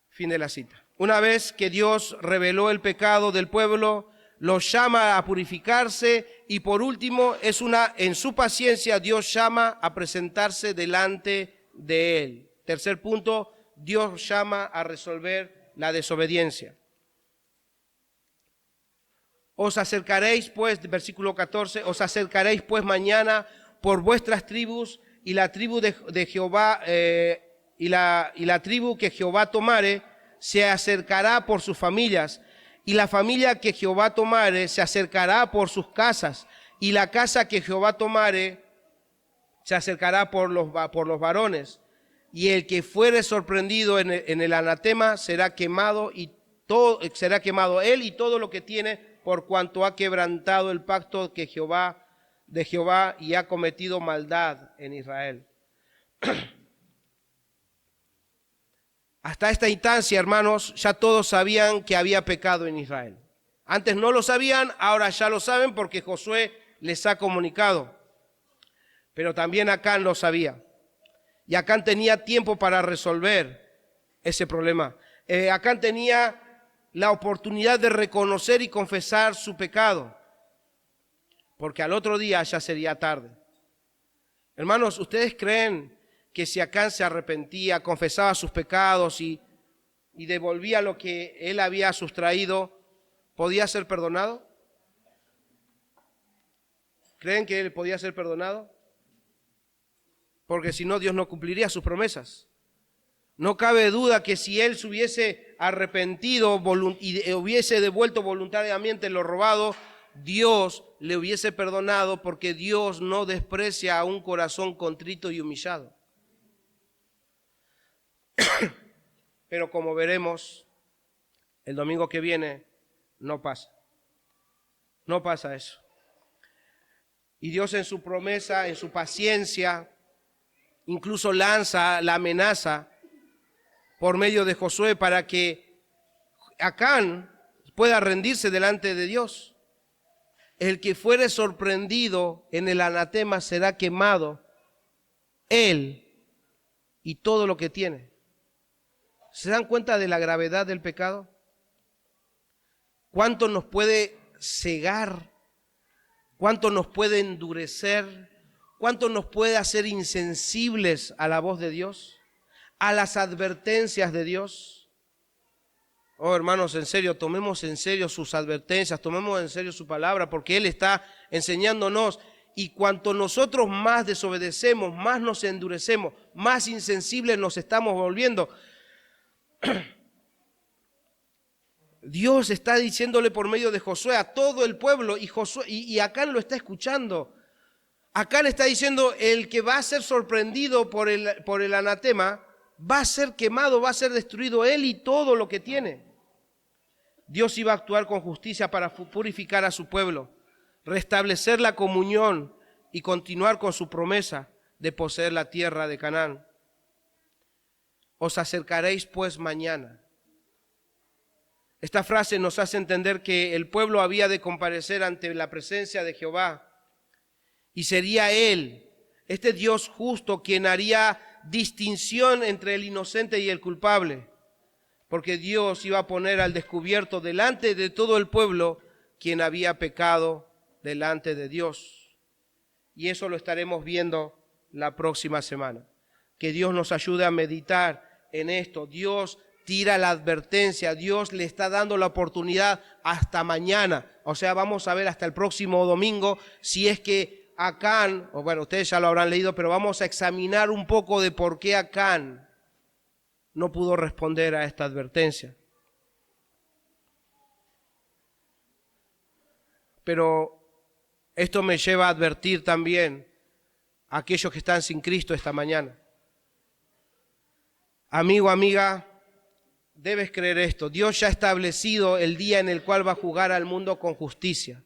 Fin de la cita. Una vez que Dios reveló el pecado del pueblo, los llama a purificarse y por último, en su paciencia Dios llama a presentarse delante de Él. Tercer punto, Dios llama a resolver la desobediencia. Os acercaréis pues, versículo 14, os acercaréis pues mañana por vuestras tribus y la tribu de Jehová y la tribu que Jehová tomare se acercará por sus familias, y la familia que Jehová tomare se acercará por sus casas, y la casa que Jehová tomare se acercará por los varones, y el que fuere sorprendido en el anatema será quemado, será quemado él y todo lo que tiene, por cuanto ha quebrantado el pacto de Jehová y ha cometido maldad en Israel. Hasta esta instancia, hermanos, ya todos sabían que había pecado en Israel. Antes no lo sabían, ahora ya lo saben porque Josué les ha comunicado. Pero también Acán lo sabía. Y Acán tenía tiempo para resolver ese problema. Acán tenía la oportunidad de reconocer y confesar su pecado, porque al otro día ya sería tarde. Hermanos, ¿ustedes creen que si Acán se arrepentía, confesaba sus pecados y devolvía lo que él había sustraído, podía ser perdonado? ¿Creen que él podía ser perdonado? Porque si no, Dios no cumpliría sus promesas. No cabe duda que si él se hubiese arrepentido y hubiese devuelto voluntariamente lo robado, Dios le hubiese perdonado, porque Dios no desprecia a un corazón contrito y humillado. Pero como veremos el domingo que viene, no pasa. No pasa eso. Y Dios en su promesa, en su paciencia, incluso lanza la amenaza por medio de Josué para que Acán pueda rendirse delante de Dios. El que fuere sorprendido en el anatema será quemado, él y todo lo que tiene. ¿Se dan cuenta de la gravedad del pecado? ¿Cuánto nos puede cegar? ¿Cuánto nos puede endurecer? ¿Cuánto nos puede hacer insensibles a la voz de Dios? A las advertencias de Dios. Oh, hermanos, en serio, tomemos en serio sus advertencias, tomemos en serio su palabra, porque Él está enseñándonos. Y cuanto nosotros más desobedecemos, más nos endurecemos, más insensibles nos estamos volviendo. Dios está diciéndole por medio de Josué a todo el pueblo, y Acán lo está escuchando. Acán está diciendo: el que va a ser sorprendido por el anatema va a ser quemado, va a ser destruido él y todo lo que tiene. Dios iba a actuar con justicia para purificar a su pueblo, restablecer la comunión y continuar con su promesa de poseer la tierra de Canaán. Os acercaréis pues mañana. Esta frase nos hace entender que el pueblo había de comparecer ante la presencia de Jehová, y sería Él, este Dios justo, quien haría distinción entre el inocente y el culpable, porque Dios iba a poner al descubierto delante de todo el pueblo quien había pecado delante de Dios. Y eso lo estaremos viendo la próxima semana. Que Dios nos ayude a meditar en esto. Dios tira la advertencia, Dios le está dando la oportunidad hasta mañana. O sea, vamos a ver hasta el próximo domingo si es que Acán, o bueno, ustedes ya lo habrán leído, pero vamos a examinar un poco de por qué Acán no pudo responder a esta advertencia. Pero esto me lleva a advertir también a aquellos que están sin Cristo esta mañana. Amigo, amiga, debes creer esto: Dios ya ha establecido el día en el cual va a juzgar al mundo con justicia.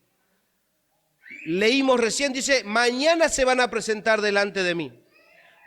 Leímos recién, dice: mañana se van a presentar delante de mí.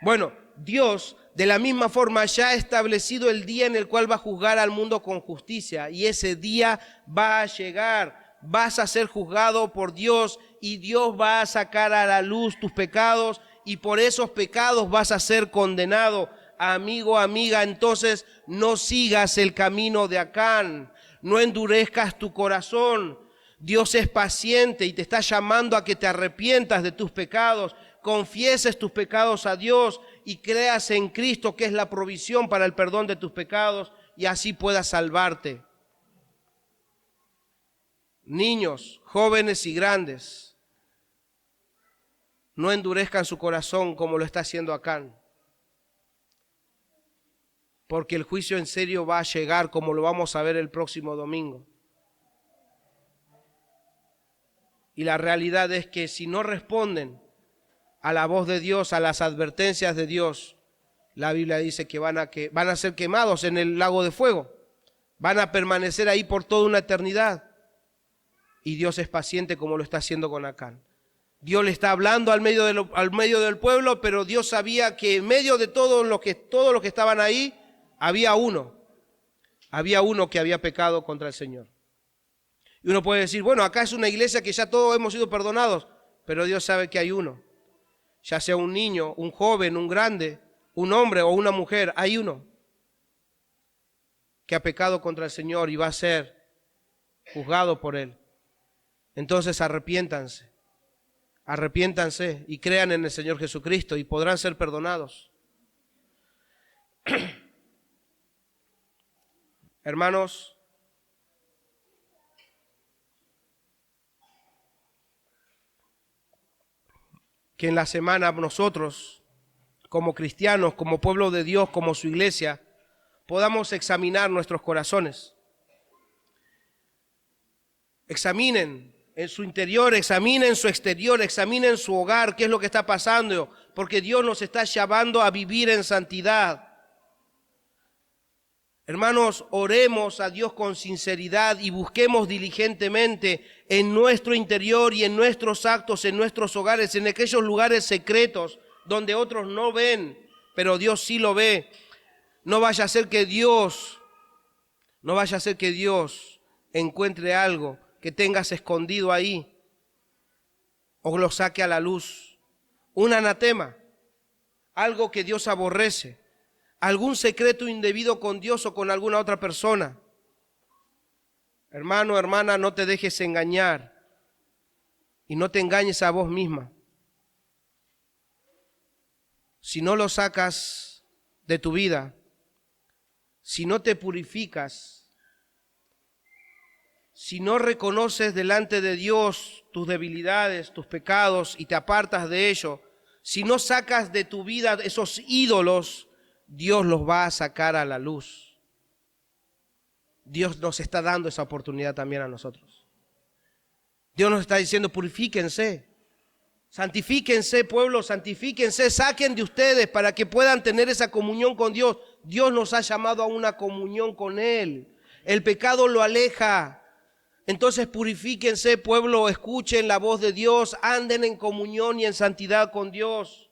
Bueno, Dios de la misma forma ya ha establecido el día en el cual va a juzgar al mundo con justicia, y ese día va a llegar. Vas a ser juzgado por Dios y Dios va a sacar a la luz tus pecados, y por esos pecados vas a ser condenado. Amigo, amiga, entonces no sigas el camino de Acán, no endurezcas tu corazón. Dios es paciente y te está llamando a que te arrepientas de tus pecados, confieses tus pecados a Dios y creas en Cristo, que es la provisión para el perdón de tus pecados, y así puedas salvarte. Niños, jóvenes y grandes, no endurezcan su corazón como lo está haciendo Acán. Porque el juicio en serio va a llegar, como lo vamos a ver el próximo domingo. Y la realidad es que si no responden a la voz de Dios, a las advertencias de Dios, la Biblia dice que van a ser quemados en el lago de fuego. Van a permanecer ahí por toda una eternidad. Y Dios es paciente como lo está haciendo con Acán. Dios le está hablando al medio del pueblo, pero Dios sabía que en medio de todos los que estaban ahí, había uno que había pecado contra el Señor. Y uno puede decir, bueno, acá es una iglesia que ya todos hemos sido perdonados, pero Dios sabe que hay uno, ya sea un niño, un joven, un grande, un hombre o una mujer, hay uno que ha pecado contra el Señor y va a ser juzgado por Él. Entonces arrepiéntanse y crean en el Señor Jesucristo y podrán ser perdonados. Hermanos, que en la semana nosotros, como cristianos, como pueblo de Dios, como su iglesia, podamos examinar nuestros corazones. Examinen en su interior, examinen su exterior, examinen su hogar, qué es lo que está pasando, porque Dios nos está llamando a vivir en santidad. Hermanos, oremos a Dios con sinceridad y busquemos diligentemente en nuestro interior y en nuestros actos, en nuestros hogares, en aquellos lugares secretos donde otros no ven, pero Dios sí lo ve. No vaya a ser que Dios encuentre algo que tengas escondido ahí o lo saque a la luz. Un anatema, algo que Dios aborrece. Algún secreto indebido con Dios o con alguna otra persona. Hermano, hermana, no te dejes engañar y no te engañes a vos misma. Si no lo sacas de tu vida, si no te purificas, si no reconoces delante de Dios tus debilidades, tus pecados y te apartas de ello, si no sacas de tu vida esos ídolos, Dios los va a sacar a la luz. Dios nos está dando esa oportunidad también a nosotros. Dios nos está diciendo, purifíquense, santifíquense, pueblo, santifíquense, saquen de ustedes para que puedan tener esa comunión con Dios. Dios nos ha llamado a una comunión con Él. El pecado lo aleja. Entonces purifíquense, pueblo, escuchen la voz de Dios, anden en comunión y en santidad con Dios.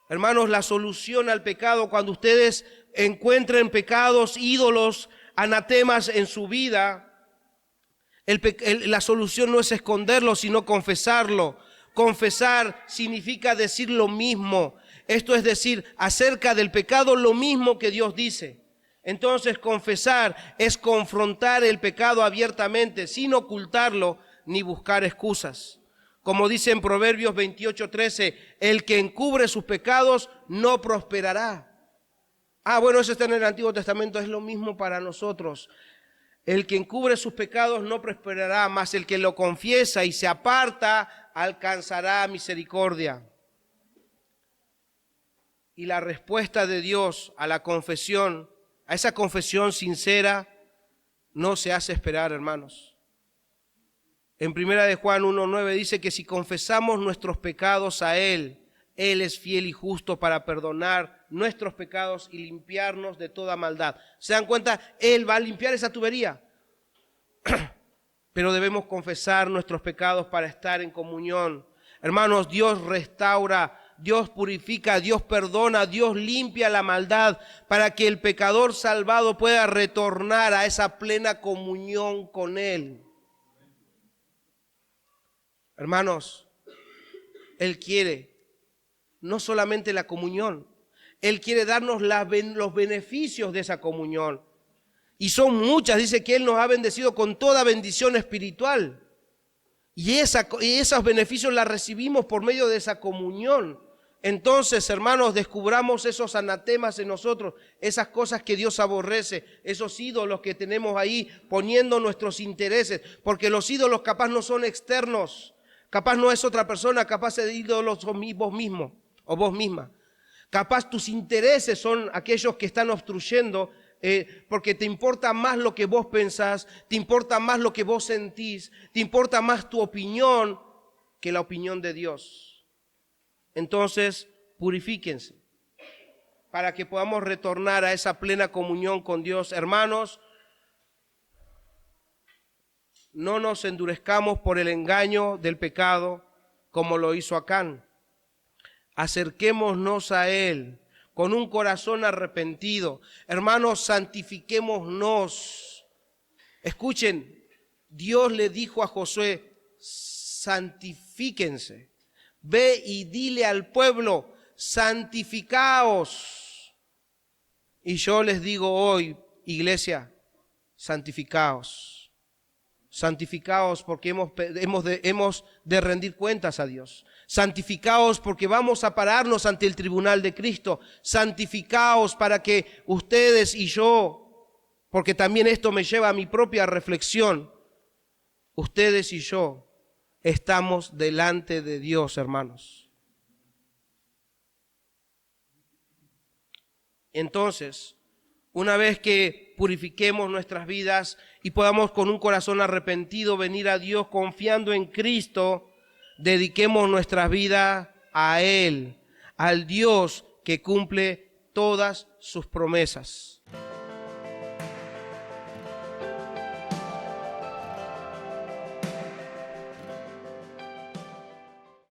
Hermanos, la solución al pecado, cuando ustedes encuentren pecados, ídolos, anatemas en su vida, la solución no es esconderlo, sino confesarlo. Confesar significa decir lo mismo. Esto es decir, acerca del pecado lo mismo que Dios dice. Entonces, confesar es confrontar el pecado abiertamente, sin ocultarlo ni buscar excusas. Como dice en Proverbios 28:13, el que encubre sus pecados no prosperará. Bueno, eso está en el Antiguo Testamento, es lo mismo para nosotros. El que encubre sus pecados no prosperará, mas el que lo confiesa y se aparta alcanzará misericordia. Y la respuesta de Dios a la confesión, a esa confesión sincera, no se hace esperar, hermanos. En 1 de Juan 1:9 dice que si confesamos nuestros pecados a Él, Él es fiel y justo para perdonar nuestros pecados y limpiarnos de toda maldad. ¿Se dan cuenta? Él va a limpiar esa tubería. Pero debemos confesar nuestros pecados para estar en comunión. Hermanos, Dios restaura, Dios purifica, Dios perdona, Dios limpia la maldad para que el pecador salvado pueda retornar a esa plena comunión con Él. Hermanos, Él quiere no solamente la comunión, Él quiere darnos los beneficios de esa comunión. Y son muchas, dice que Él nos ha bendecido con toda bendición espiritual. Y esos beneficios los recibimos por medio de esa comunión. Entonces, hermanos, descubramos esos anatemas en nosotros, esas cosas que Dios aborrece, esos ídolos que tenemos ahí poniendo nuestros intereses, porque los ídolos capaz no son externos. Capaz no es otra persona, capaz el ídolo sos vos mismo o vos misma. Capaz tus intereses son aquellos que están obstruyendo porque te importa más lo que vos pensás, te importa más lo que vos sentís, te importa más tu opinión que la opinión de Dios. Entonces, purifíquense para que podamos retornar a esa plena comunión con Dios. Hermanos, no nos endurezcamos por el engaño del pecado como lo hizo Acán. Acerquémonos a Él con un corazón arrepentido. Hermanos, santifiquémonos. Escuchen, Dios le dijo a Josué, santifíquense. Ve y dile al pueblo, santificaos. Y yo les digo hoy, iglesia, santificaos. Santificaos porque hemos de rendir cuentas a Dios. Santificaos porque vamos a pararnos ante el tribunal de Cristo. Santificaos para que ustedes y yo, porque también esto me lleva a mi propia reflexión, ustedes y yo estamos delante de Dios, hermanos. Entonces, una vez que purifiquemos nuestras vidas y podamos con un corazón arrepentido venir a Dios confiando en Cristo, dediquemos nuestra vida a Él, al Dios que cumple todas sus promesas.